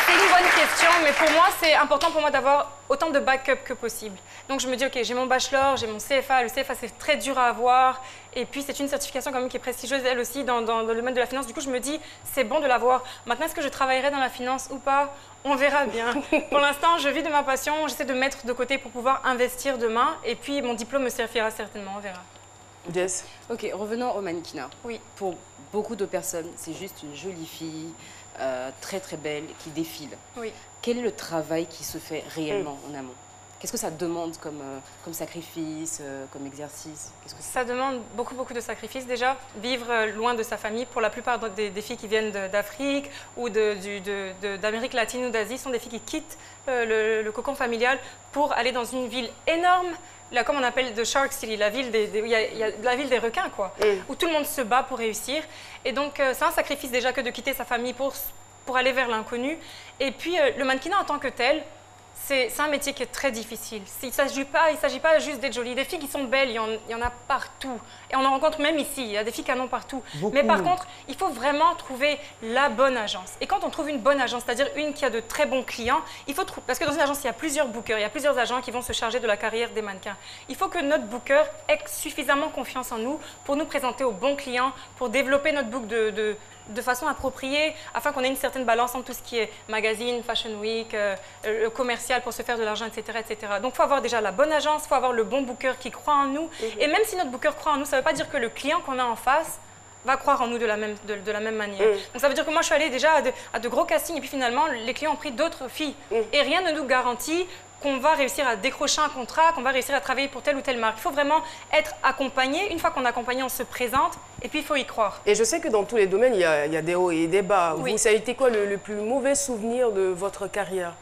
c'est une bonne question, mais pour moi, c'est important pour moi d'avoir autant de backup que possible. Donc je me dis, ok, j'ai mon bachelor, j'ai mon CFA. Le CFA, c'est très dur à avoir. Et puis, c'est une certification quand même qui est prestigieuse, elle aussi, dans le domaine de la finance. Du coup, je me dis, c'est bon de l'avoir. Maintenant, est-ce que je travaillerai dans la finance ou pas? On verra bien. Pour l'instant, je vis de ma passion. J'essaie de mettre de côté pour pouvoir investir demain. Et puis, mon diplôme me servira certainement. On verra. Yes. Ok, revenons au mannequinat. Oui. Pour beaucoup de personnes, c'est juste une jolie fille, très très belle, qui défile. Oui. Quel est le travail qui se fait réellement en amont? Qu'est-ce que ça demande comme sacrifice, comme exercice? Ça demande beaucoup de sacrifices déjà. Vivre loin de sa famille, pour la plupart des filles qui viennent d'Afrique ou d'Amérique latine ou d'Asie, sont des filles qui quittent le cocon familial pour aller dans une ville énorme, là, comme on appelle The Shark City, la ville la ville des requins, quoi, où tout le monde se bat pour réussir. Et donc, c'est un sacrifice déjà que de quitter sa famille pour aller vers l'inconnu. Et puis, le mannequinat en tant que tel, c'est un métier qui est très difficile. Il ne s'agit pas juste d'être jolie. Des filles qui sont belles, il y en a partout. Et on en rencontre même ici, il y a des filles canons partout. Beaucoup. Mais par contre, il faut vraiment trouver la bonne agence. Et quand on trouve une bonne agence, c'est-à-dire une qui a de très bons clients, parce que dans une agence, il y a plusieurs bookers, il y a plusieurs agents qui vont se charger de la carrière des mannequins. Il faut que notre booker ait suffisamment confiance en nous pour nous présenter aux bons clients, pour développer notre book de façon appropriée, afin qu'on ait une certaine balance entre tout ce qui est magazine, fashion week, le commercial pour se faire de l'argent, etc., etc. Donc, il faut avoir déjà la bonne agence, il faut avoir le bon booker qui croit en nous. Et même si notre booker croit en nous, ça ne veut pas dire que le client qu'on a en face va croire en nous de la même manière. Donc ça veut dire que moi, je suis allée déjà à de gros castings et puis finalement, les clients ont pris d'autres filles. Et rien ne nous garantit qu'on va réussir à décrocher un contrat, qu'on va réussir à travailler pour telle ou telle marque. Il faut vraiment être accompagné. Une fois qu'on est accompagné, on se présente et puis il faut y croire. Et je sais que dans tous les domaines, il y a des hauts et des bas. Oui. Vous, ça a été quoi le plus mauvais souvenir de votre carrière?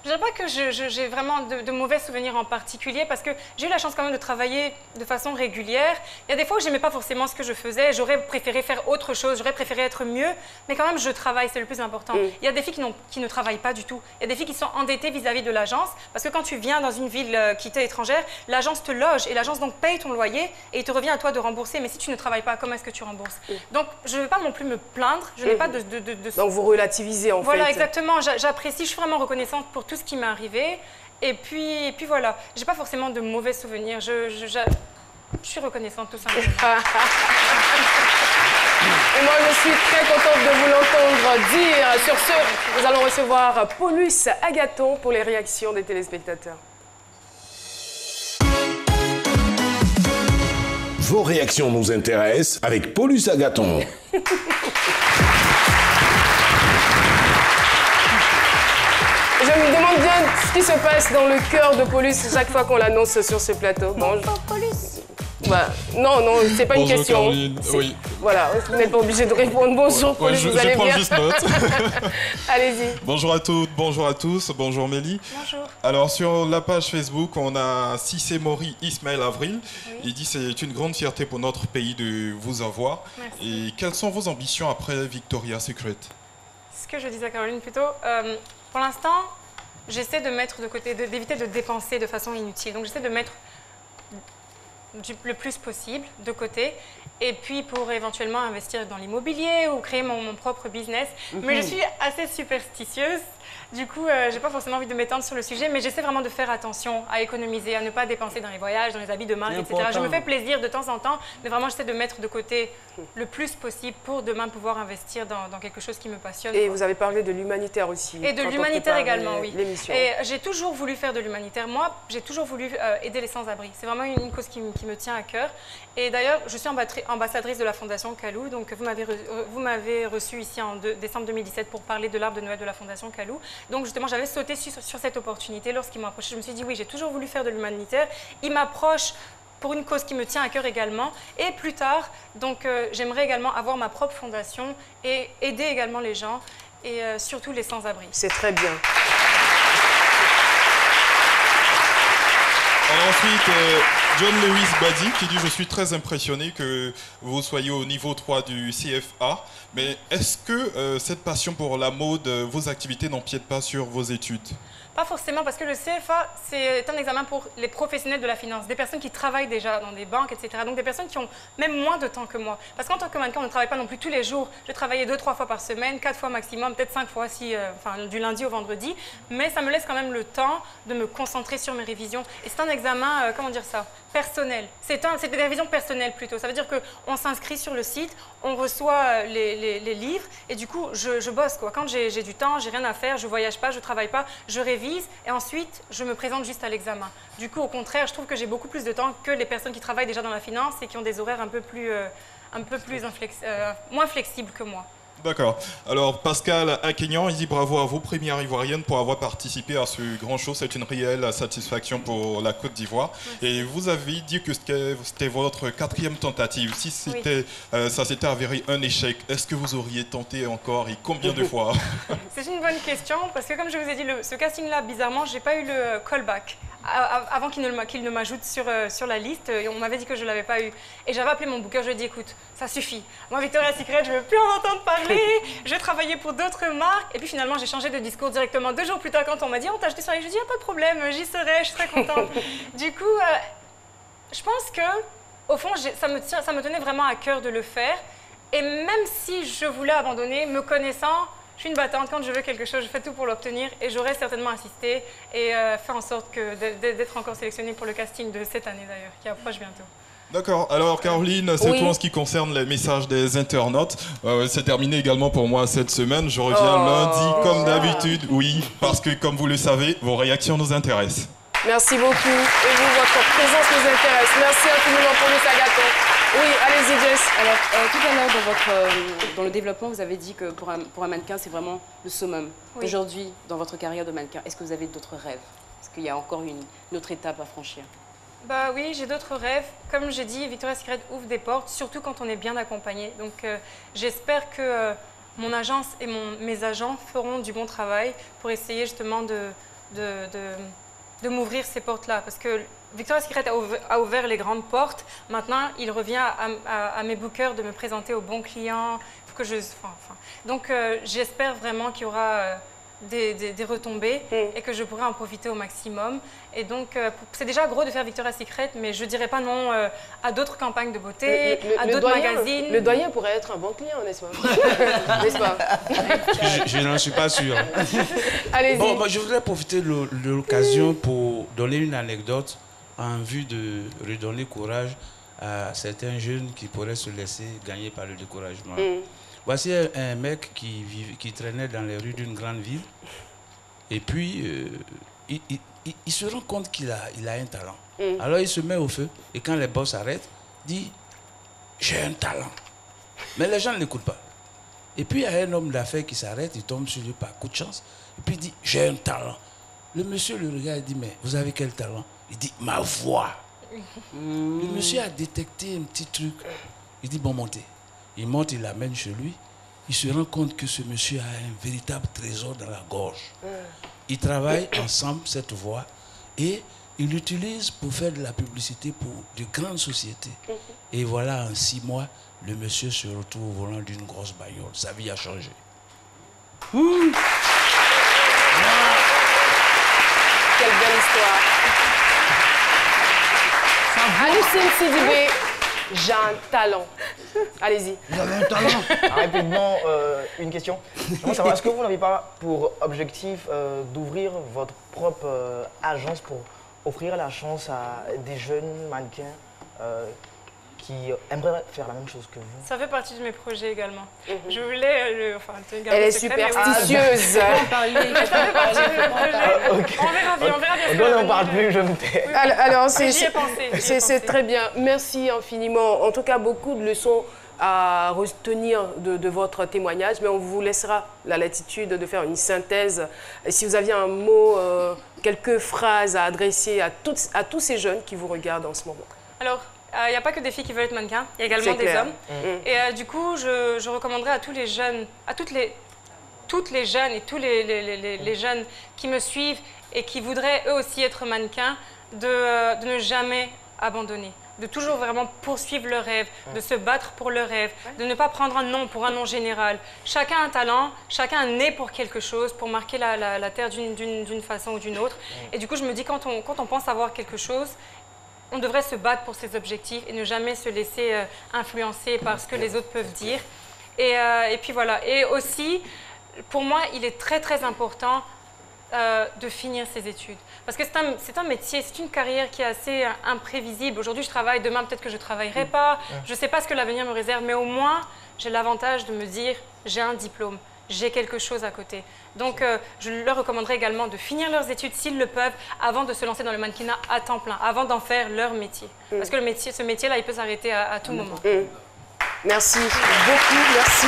Je ne dirais pas que j'ai vraiment de mauvais souvenirs en particulier parce que j'ai eu la chance quand même de travailler de façon régulière. Il y a des fois où je n'aimais pas forcément ce que je faisais, j'aurais préféré faire autre chose, j'aurais préféré être mieux, mais quand même je travaille, c'est le plus important. Il y a des filles qui ne travaillent pas du tout. Il y a des filles qui sont endettées vis-à-vis de l'agence parce que quand tu viens dans une ville qui t'est étrangère, l'agence te loge et l'agence donc paye ton loyer et il te revient à toi de rembourser. Mais si tu ne travailles pas, comment est-ce que tu rembourses? Donc je ne vais pas non plus me plaindre, je n'ai pas de... Donc vous relativisez en fait. Voilà, exactement. J'apprécie, je suis vraiment reconnaissante pour tout ce qui m'est arrivé. Et puis voilà, j'ai pas forcément de mauvais souvenirs. Je suis reconnaissante tout simplement. Et moi, je suis très contente de vous l'entendre dire. Sur ce, nous allons recevoir Paulus Agathon pour les réactions des téléspectateurs. Vos réactions nous intéressent avec Paulus Agathon. Je me demande bien ce qui se passe dans le cœur de Paulus chaque fois qu'on l'annonce sur ce plateau. Bonjour Paulus. Bah, non, c'est pas une question. Caroline, oui. Voilà, vous n'êtes pas obligé de répondre. Bonjour Paulus, vous allez bien? Je prends juste note. Allez-y. Bonjour à toutes, bonjour à tous, bonjour Mélie. Bonjour. Alors sur la page Facebook, on a Cissé Mori Ismaël Avril. Oui. Il dit c'est une grande fierté pour notre pays de vous avoir. Merci. Et quelles sont vos ambitions après Victoria's Secret? Ce que je disais à Caroline plutôt, pour l'instant, j'essaie de mettre de côté, d'éviter de dépenser de façon inutile. Donc j'essaie de mettre le plus possible de côté et puis pour éventuellement investir dans l'immobilier ou créer mon propre business. Mais je suis assez superstitieuse. Du coup, j'ai pas forcément envie de m'étendre sur le sujet, mais j'essaie vraiment de faire attention à économiser, à ne pas dépenser dans les voyages, dans les habits de marque, etc. Je me fais plaisir de temps en temps, mais vraiment j'essaie de mettre de côté le plus possible pour demain pouvoir investir dans quelque chose qui me passionne. Et vous avez parlé de l'humanitaire aussi. Et de l'humanitaire également, oui. L'émission. Et j'ai toujours voulu faire de l'humanitaire. Moi, j'ai toujours voulu aider les sans-abri. C'est vraiment une cause qui me tient à cœur. Et d'ailleurs, je suis ambassadrice de la Fondation Kalou. Donc, vous m'avez reçue ici en décembre 2017 pour parler de l'arbre de Noël de la Fondation Kalou. Donc, justement, j'avais sauté sur cette opportunité. Lorsqu'ils m'ont approché, je me suis dit, oui, j'ai toujours voulu faire de l'humanitaire. Ils m'approchent pour une cause qui me tient à cœur également. Et plus tard, donc, j'aimerais également avoir ma propre fondation et aider également les gens et surtout les sans-abri. C'est très bien. Ensuite, John Lewis Badi qui dit « Je suis très impressionné que vous soyez au niveau 3 du CFA, mais est-ce que cette passion pour la mode, vos activités n'empiètent pas sur vos études ?» Pas forcément, parce que le CFA, c'est un examen pour les professionnels de la finance, des personnes qui travaillent déjà dans des banques, etc. Donc des personnes qui ont même moins de temps que moi. Parce qu'en tant que mannequin, on ne travaille pas non plus tous les jours. Je travaillais 2-3 fois par semaine, 4 fois maximum, peut-être 5 fois si, du lundi au vendredi. Mais ça me laisse quand même le temps de me concentrer sur mes révisions. Et c'est un examen, comment dire ça, personnel. C'est des révisions personnelles plutôt. Ça veut dire qu'on s'inscrit sur le site, on reçoit les livres et du coup, je bosse quoi. Quand j'ai du temps, j'ai rien à faire, je voyage pas, je travaille pas, je révise et ensuite, je me présente juste à l'examen. Du coup, au contraire, je trouve que j'ai beaucoup plus de temps que les personnes qui travaillent déjà dans la finance et qui ont des horaires un peu plus moins flexibles que moi. D'accord. Alors, Pascal Akenyan, il dit bravo à vous, première ivoirienne, pour avoir participé à ce grand show. C'est une réelle satisfaction pour la Côte d'Ivoire. Et vous avez dit que c'était votre 4e tentative. Si ça s'était avéré un échec, est-ce que vous auriez tenté encore et combien de fois? C'est une bonne question parce que comme je vous ai dit, ce casting-là, bizarrement, j'ai pas eu le callback. Avant qu'il ne m'ajoute sur la liste, on m'avait dit que je ne l'avais pas eu. Et j'avais appelé mon booker, je lui ai dit, écoute, ça suffit. Moi, Victoria's Secret, je ne veux plus en entendre parler. Je travaillais pour d'autres marques. Et puis finalement, j'ai changé de discours directement 2 jours plus tard quand on m'a dit, on t'a acheté sur la liste. Je lui ai dit, pas de problème, j'y serai, je suis très contente. Du coup, je pense que, au fond, ça me tenait vraiment à cœur de le faire. Et même si je voulais abandonner, me connaissant, je suis une battante, quand je veux quelque chose, je fais tout pour l'obtenir et j'aurais certainement insisté et faire en sorte d'être encore sélectionnée pour le casting de cette année d'ailleurs, qui approche bientôt. D'accord. Alors Caroline, c'est tout en ce qui concerne les messages des internautes. C'est terminé également pour moi cette semaine. Je reviens lundi comme d'habitude, oui, parce que comme vous le savez, vos réactions nous intéressent. Merci beaucoup. Et vous, votre présence nous intéresse. Merci infiniment pour Paulus Agathon. Oui, allez-y, Jess. Alors, tout à l'heure, dans le développement, vous avez dit que pour un mannequin, c'est vraiment le summum. Oui. Aujourd'hui, dans votre carrière de mannequin, est-ce que vous avez d'autres rêves? Est-ce qu'il y a encore une autre étape à franchir? Bah oui, j'ai d'autres rêves. Comme j'ai dit, Victoria's Secret ouvre des portes, surtout quand on est bien accompagné. Donc j'espère que mon agence et mes agents feront du bon travail pour essayer justement de m'ouvrir ces portes-là. Parce que Victoria's Secret a ouvert les grandes portes. Maintenant, il revient à mes bookers de me présenter aux bons clients. Faut que donc j'espère vraiment qu'il y aura des retombées et que je pourrai en profiter au maximum. Et donc, c'est déjà gros de faire Victoria's Secret, mais je ne dirais pas non à d'autres campagnes de beauté, à d'autres magazines. Le doyen pourrait être un bon client, n'est-ce pas? N'est-ce pas? Je n'en suis pas sûr. Allez-y. Bon, moi, je voudrais profiter de l'occasion pour donner une anecdote en vue de redonner courage à certains jeunes qui pourraient se laisser gagner par le découragement. Voici un mec qui traînait dans les rues d'une grande ville et puis il se rend compte qu'il a un talent. Alors il se met au feu et quand les boss arrêtent, dit « j'ai un talent ». Mais les gens ne l'écoutent pas. Et puis il y a un homme d'affaires qui s'arrête, il tombe sur lui par coup de chance et puis il dit « j'ai un talent ». Le monsieur le regarde et dit « mais vous avez quel talent ?» Il dit « ma voix ». Le monsieur a détecté un petit truc. Il dit « bon, montez ». Il monte, il l'amène chez lui. Il se rend compte que ce monsieur a un véritable trésor dans la gorge. Ils travaillent ensemble, cette voix, et ils l'utilisent pour faire de la publicité pour de grandes sociétés. Et voilà, en 6 mois, le monsieur se retrouve au volant d'une grosse bagnole. Sa vie a changé. Quelle belle histoire. Alucine Sidibé, j'ai un talent. Allez-y. Vous avez un talent. Rapidement, une question. J'aimerais savoir, est-ce que vous n'avez pas pour objectif d'ouvrir votre propre agence pour offrir la chance à des jeunes mannequins qui aimeraient faire la même chose que vous? Ça fait partie de mes projets également. Je voulais Elle est superstitieuse. On verra bien. On n'en parle plus, je me tais. Alors, J'y ai pensé. c'est très bien. Merci infiniment. En tout cas, beaucoup de leçons à retenir de votre témoignage, mais on vous laissera la latitude de faire une synthèse. Et si vous aviez un mot, quelques phrases à adresser à tous ces jeunes qui vous regardent en ce moment. Alors, il n'y a pas que des filles qui veulent être mannequins, il y a également des hommes. Et du coup, je recommanderais à tous les jeunes, à toutes les jeunes et tous les jeunes qui me suivent et qui voudraient eux aussi être mannequins, de ne jamais abandonner, de toujours vraiment poursuivre leur rêve, de se battre pour leur rêve, de ne pas prendre un nom pour un nom général. Chacun a un talent, chacun est né pour quelque chose, pour marquer la terre d'une façon ou d'une autre. Et du coup, je me dis, quand on pense avoir quelque chose, on devrait se battre pour ses objectifs et ne jamais se laisser influencer par ce que les autres peuvent dire. Et puis voilà. Et aussi, pour moi, il est très très important de finir ses études. Parce que c'est un métier, c'est une carrière qui est assez imprévisible. Aujourd'hui, je travaille, demain, peut-être que je ne travaillerai pas. Je ne sais pas ce que l'avenir me réserve, mais au moins, j'ai l'avantage de me dire, j'ai un diplôme, j'ai quelque chose à côté. Donc, je leur recommanderais également de finir leurs études, s'ils le peuvent, avant de se lancer dans le mannequinat à temps plein, avant d'en faire leur métier. Parce que ce métier-là, il peut s'arrêter à tout moment. Merci beaucoup, merci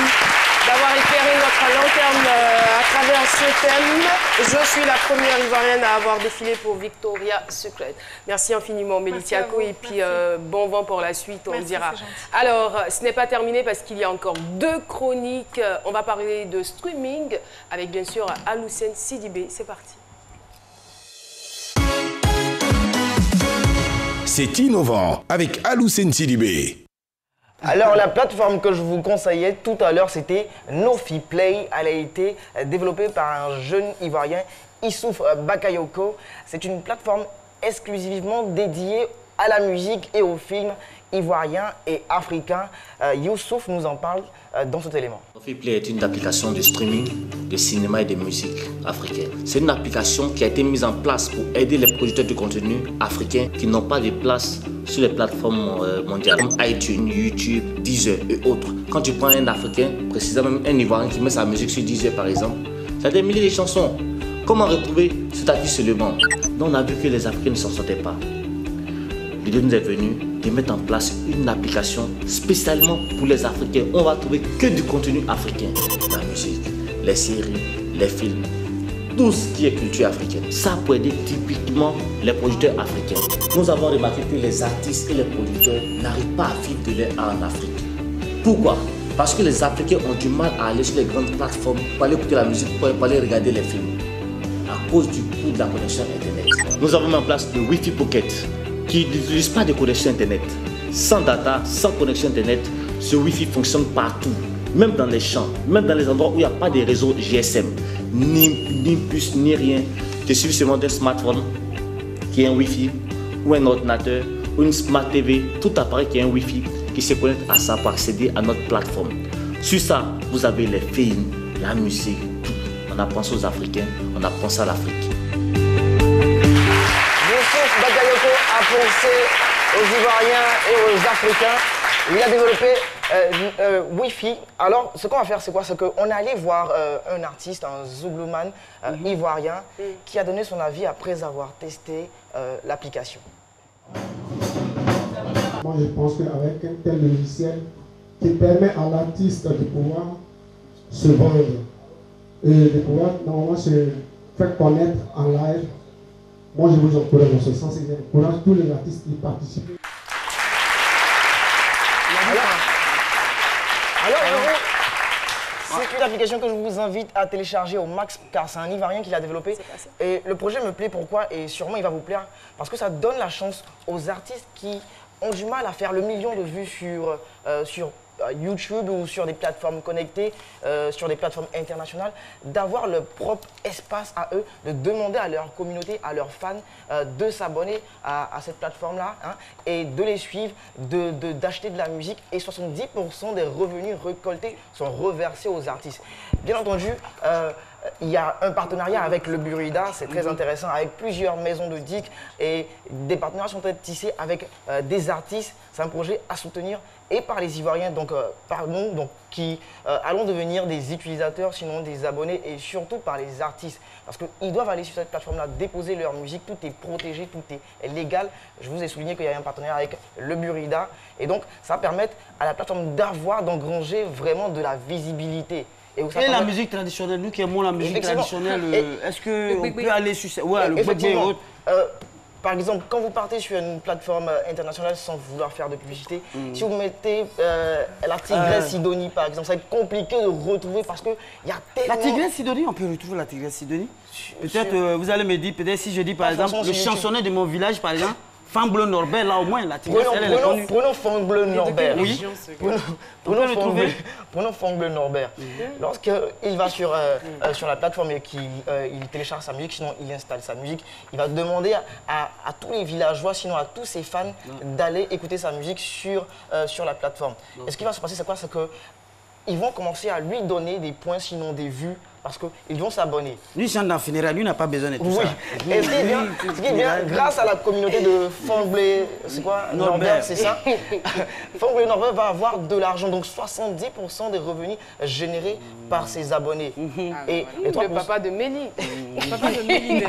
d'avoir éclairé notre lanterne à travers ce thème. Je suis la première Ivoirienne à avoir défilé pour Victoria's Secret. Merci infiniment, Mélie Tiako, et puis bon vent pour la suite, on dira. Alors, ce n'est pas terminé parce qu'il y a encore 2 chroniques. On va parler de streaming avec bien sûr Alucine Sidibé. C'est parti. C'est innovant avec Alucine Sidibé. Alors, la plateforme que je vous conseillais tout à l'heure, c'était Nofi Play. Elle a été développée par un jeune Ivoirien, Issouf Bakayoko. C'est une plateforme exclusivement dédiée à la musique et aux films ivoiriens et africains. Youssouf nous en parle dans cet élément. Nofi Play est une application de streaming de cinéma et de musique africaine. C'est une application qui a été mise en place pour aider les producteurs de contenu africains qui n'ont pas de place sur les plateformes mondiales comme iTunes, YouTube, Deezer et autres. Quand tu prends un Africain, précisément même un Ivoirien qui met sa musique sur Deezer par exemple, ça a des milliers de chansons. Comment retrouver cet artiste seulement? Donc on a vu que les Africains ne s'en sortaient pas. L'idée nous est venue de mettre en place une application spécialement pour les Africains. On va trouver que du contenu africain. La musique, les séries, les films, tout ce qui est culture africaine. Ça peut aider typiquement les producteurs africains. Nous avons remarqué que les artistes et les producteurs n'arrivent pas à vivre de leur art en Afrique. Pourquoi? Parce que les Africains ont du mal à aller sur les grandes plateformes pour aller écouter la musique, pour aller regarder les films. À cause du coût de la connexion Internet. Nous avons mis en place le Wi-Fi Pocket qui n'utilise pas de connexion Internet. Sans data, sans connexion Internet, ce Wi-Fi fonctionne partout. Même dans les champs, même dans les endroits où il n'y a pas de réseau GSM. Ni puce, ni rien. Il suffit seulement d'un smartphone qui a un Wi-Fi, ou un ordinateur, ou une Smart TV, tout appareil qui a un Wi-Fi qui se connecte à ça pour accéder à notre plateforme. Sur ça, vous avez les films, la musique, tout. On a pensé aux Africains, on a pensé à l'Afrique. Youssouf Bakayoko a pensé aux Ivoiriens et aux Africains. Il a développé Wi-Fi. Alors, ce qu'on va faire, c'est quoi? C'est qu'on est allé voir un artiste, un Zouglouman ivoirien, qui a donné son avis après avoir testé l'application. Moi, je pense qu'avec un tel logiciel qui permet à l'artiste de pouvoir se vendre et de pouvoir normalement se faire connaître en live, moi, je vous encourage dans ce sens et j'encourage tous les artistes qui participent. Alors, c'est une application que je vous invite à télécharger au max, car c'est un Ivoirien qui l'a développé. Et le projet me plaît, pourquoi? Et sûrement il va vous plaire, parce que ça donne la chance aux artistes qui ont du mal à faire le million de vues sur YouTube ou sur des plateformes connectées, sur des plateformes internationales, d'avoir leur propre espace à eux, de demander à leur communauté, à leurs fans de s'abonner à cette plateforme-là et de les suivre, d'acheter de la musique, et 70% des revenus récoltés sont reversés aux artistes. Bien entendu, il y a un partenariat avec le Burida, c'est très intéressant, avec plusieurs maisons de disques, et des partenariats sont tissés avec des artistes. C'est un projet à soutenir et par les Ivoiriens, donc par nous, donc, qui allons devenir des utilisateurs, sinon des abonnés, et surtout par les artistes. Parce qu'ils doivent aller sur cette plateforme-là, déposer leur musique, tout est protégé, tout est légal. Je vous ai souligné qu'il y a un partenariat avec le Burida, et donc ça va permettre à la plateforme d'engranger vraiment de la visibilité. Et la musique traditionnelle, nous qui aimons la musique traditionnelle, est-ce qu'on peut aller sur le effectivement, par exemple, quand vous partez sur une plateforme internationale sans vouloir faire de publicité, si vous mettez la Tigresse Sidonie, par exemple, ça va être compliqué de retrouver parce qu'il y a tellement... La Tigresse Sidonie, on peut retrouver la Tigresse Sidonie. Peut-être, vous allez me dire, peut-être si je dis par exemple, le chansonnier de mon village, par exemple, Femme Bleu Norbert, là au moins, la Tigresse, elle est connue. Prenons Femme Bleu Norbert. Oui. Prenons Femme Bleu Norbert. Lorsqu'il va sur la plateforme et qu'il télécharge sa musique, sinon il installe sa musique, il va demander à tous les villageois, sinon à tous ses fans, d'aller écouter sa musique sur la plateforme. Et ce qui va se passer, c'est quoi? C'est qu'ils vont commencer à lui donner des points, sinon des vues, parce qu'ils vont s'abonner. Lui, chante dans funéraire, lui n'a pas besoin de tout ça. Et ce qui est bien, grâce à la communauté de Fonblé, c'est quoi? Norbert, c'est ça. Fonblé Norbert va avoir de l'argent, donc 70% des revenus générés par ses abonnés. Et le papa de Mélie. Le papa de Mélie.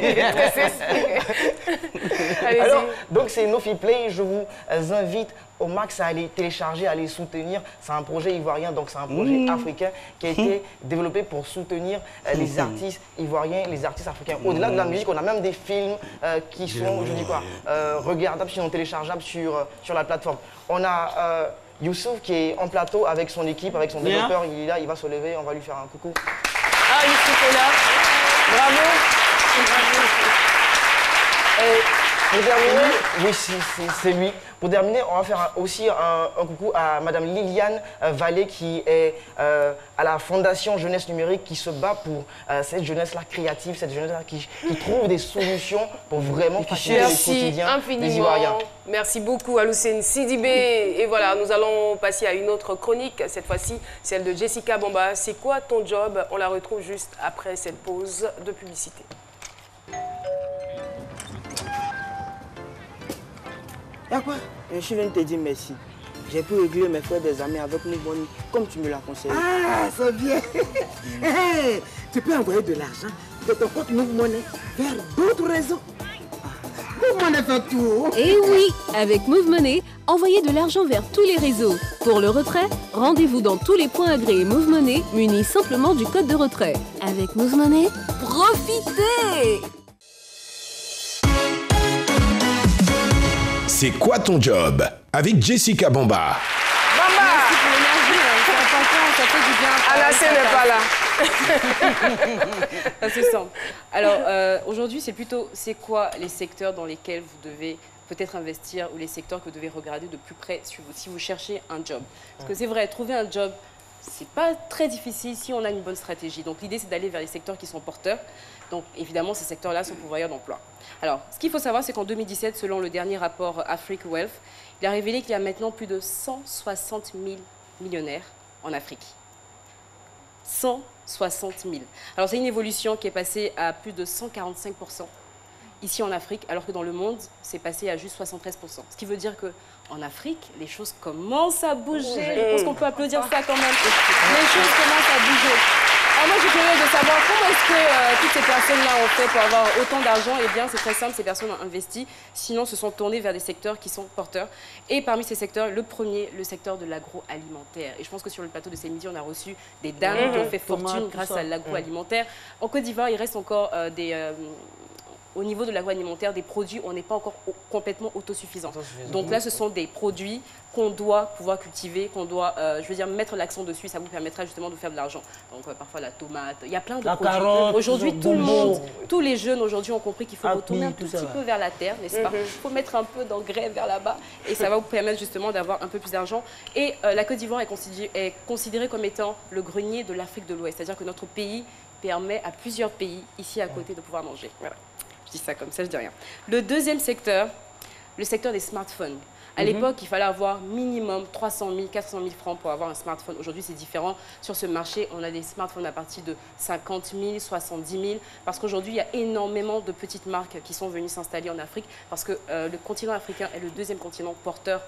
Alors, donc c'est Nofi Play, je vous invite au max à aller télécharger, à aller soutenir. C'est un projet ivoirien, donc c'est un projet africain qui a été développé pour soutenir les artistes ivoiriens, les artistes africains. Au-delà de la musique, on a même des films qui sont, je dis quoi, regardables, sinon téléchargeables sur la plateforme. On a Youssouf qui est en plateau avec son équipe, avec son développeur. Il est là, il va se lever, on va lui faire un coucou. Ah, Youssouf est là. Bravo. Pour terminer, oui, c'est lui. Pour terminer, on va faire aussi un coucou à Madame Liliane Vallée qui est à la Fondation Jeunesse Numérique, qui se bat pour cette jeunesse-là créative, cette jeunesse-là qui trouve des solutions pour vraiment faciliter le quotidien des Ivoiriens. Merci beaucoup à Lucène Sidibé. Et voilà, nous allons passer à une autre chronique, cette fois-ci celle de Jessica Bamba. C'est quoi ton job? On la retrouve juste après cette pause de publicité. Y'a quoi? Je viens de te dire merci. J'ai pu régler mes frères des amis avec Move Money, comme tu me l'as conseillé. Ah, c'est bien. Tu peux envoyer de l'argent de ton compte Move Money vers d'autres réseaux. Move Money fait tout. Et oui, avec Move Money, envoyez de l'argent vers tous les réseaux. Pour le retrait, rendez-vous dans tous les points agréés Move Money, munis simplement du code de retrait. Avec Move Money, profitez! C'est quoi ton job? Avec Jessica Bamba. Merci pour l'énergie, c'est important, ça fait du bien. Ah là, c'est n'est pas là. Ça se sent. Alors, aujourd'hui, c'est quoi les secteurs dans lesquels vous devez peut-être investir ou les secteurs que vous devez regarder de plus près si vous cherchez un job? Parce que c'est vrai, trouver un job, c'est pas très difficile si on a une bonne stratégie. Donc, l'idée, c'est d'aller vers les secteurs qui sont porteurs. Donc, évidemment, ces secteurs-là sont pourvoyeurs d'emplois. Alors, ce qu'il faut savoir, c'est qu'en 2017, selon le dernier rapport Africa Wealth, il a révélé qu'il y a maintenant plus de 160 000 millionnaires en Afrique. 160 000. Alors, c'est une évolution qui est passée à plus de 145% ici en Afrique, alors que dans le monde, c'est passé à juste 73%. Ce qui veut dire qu'en Afrique, les choses commencent à bouger. Je pense qu'on peut applaudir ça quand même. Les choses commencent à bouger. Alors moi, je suis curieuse de savoir comment est-ce que toutes ces personnes-là ont fait pour avoir autant d'argent. Eh bien, c'est très simple, ces personnes ont investi, sinon se sont tournées vers des secteurs qui sont porteurs. Et parmi ces secteurs, le premier, le secteur de l'agroalimentaire. Et je pense que sur le plateau de ce midi, on a reçu des dames qui ont fait fortune grâce à l'agroalimentaire. En Côte d'Ivoire, il reste encore au niveau de l'agroalimentaire, des produits, on n'est pas encore complètement autosuffisant. Donc là, ce sont des produits qu'on doit pouvoir cultiver, qu'on doit, je veux dire, mettre l'accent dessus. Ça vous permettra justement de faire de l'argent. Donc parfois la tomate, il y a plein de produits. Aujourd'hui, tout le monde, tous les jeunes aujourd'hui ont compris qu'il faut retourner un tout petit peu vers la terre, n'est-ce pas? Il faut mettre un peu d'engrais vers là-bas et ça va vous permettre justement d'avoir un peu plus d'argent. Et la Côte d'Ivoire est considérée comme étant le grenier de l'Afrique de l'Ouest. C'est-à-dire que notre pays permet à plusieurs pays ici à côté de pouvoir manger. Voilà. Je dis ça comme ça, je dis rien. Le deuxième secteur, le secteur des smartphones. À l'époque, il fallait avoir minimum 300 000, 400 000 francs pour avoir un smartphone. Aujourd'hui, c'est différent. Sur ce marché, on a des smartphones à partir de 50 000, 70 000. Parce qu'aujourd'hui, il y a énormément de petites marques qui sont venues s'installer en Afrique. Parce que le continent africain est le deuxième continent porteur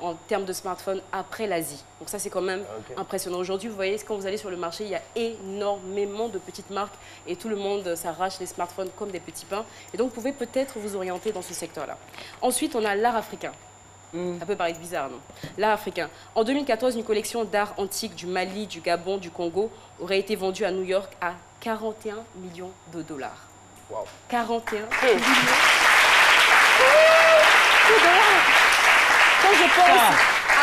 en termes de smartphones après l'Asie. Donc ça, c'est quand même impressionnant. Aujourd'hui, vous voyez, quand vous allez sur le marché, il y a énormément de petites marques et tout le monde s'arrache les smartphones comme des petits pains. Et donc, vous pouvez peut-être vous orienter dans ce secteur-là. Ensuite, on a l'art africain. Ça peut paraître bizarre, non? L'art africain. En 2014, une collection d'art antique du Mali, du Gabon, du Congo aurait été vendue à New York à 41 millions de dollars. Wow. 41 millions de dollars. Quand je pense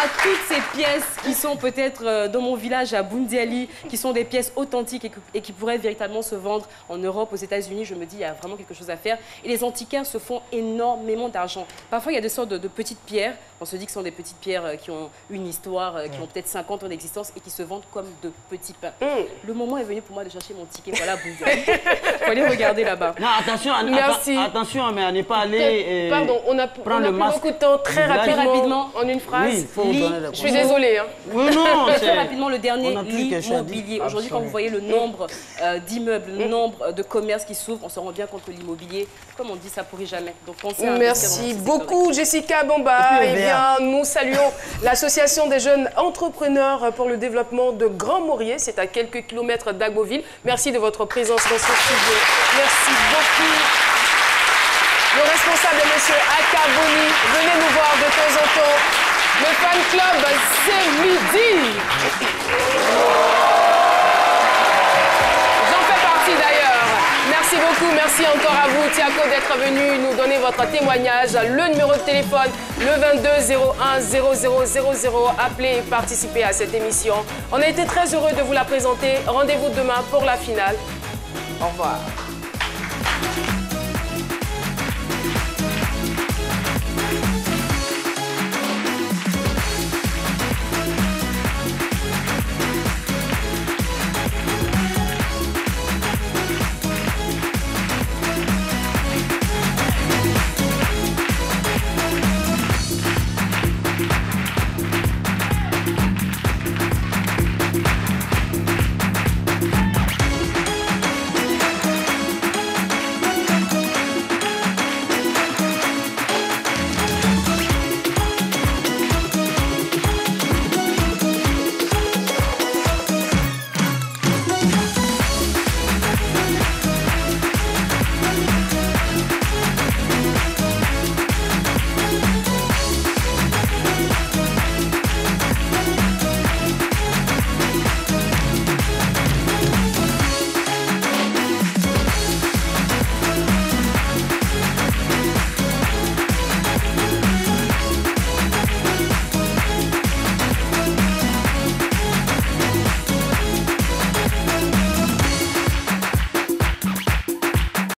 à toutes ces pièces qui sont peut-être dans mon village à Bundiali, qui sont des pièces authentiques et qui pourraient véritablement se vendre en Europe, aux États-Unis, je me dis il y a vraiment quelque chose à faire. Et les antiquaires se font énormément d'argent. Parfois, il y a des sortes de petites pierres. On se dit que ce sont des petites pierres qui ont une histoire, qui ont peut-être 50 ans d'existence et qui se vendent comme de petits pains. Le moment est venu pour moi de chercher mon ticket. Voilà, Bundiali. Il faut aller regarder là-bas. Non, attention, attention, mais à ne pas aller pardon, on a plus beaucoup de temps, très rapidement, en une phrase. Oui, faut je suis désolée. Hein. Oui, non, très rapidement, le dernier, l'immobilier. Aujourd'hui, quand vous voyez le nombre d'immeubles, le nombre de commerces qui s'ouvrent, on se rend bien compte que l'immobilier, comme on dit, ça pourrit jamais. Donc, pensez à merci beaucoup, Jessica Bamba. Eh bien, nous saluons l'Association des jeunes entrepreneurs pour le développement de Grand Maurier. C'est à quelques kilomètres d'Agboville. Merci de votre présence dans ce studio. Merci beaucoup. Le responsable est M. Akaboni. Venez nous voir de temps en temps. Le fan club, c'est midi. J'en fais partie d'ailleurs. Merci beaucoup, merci encore à vous, Tiako, d'être venu nous donner votre témoignage. Le numéro de téléphone, le 22 01 0000. Appelez et participez à cette émission. On a été très heureux de vous la présenter. Rendez-vous demain pour la finale. Au revoir.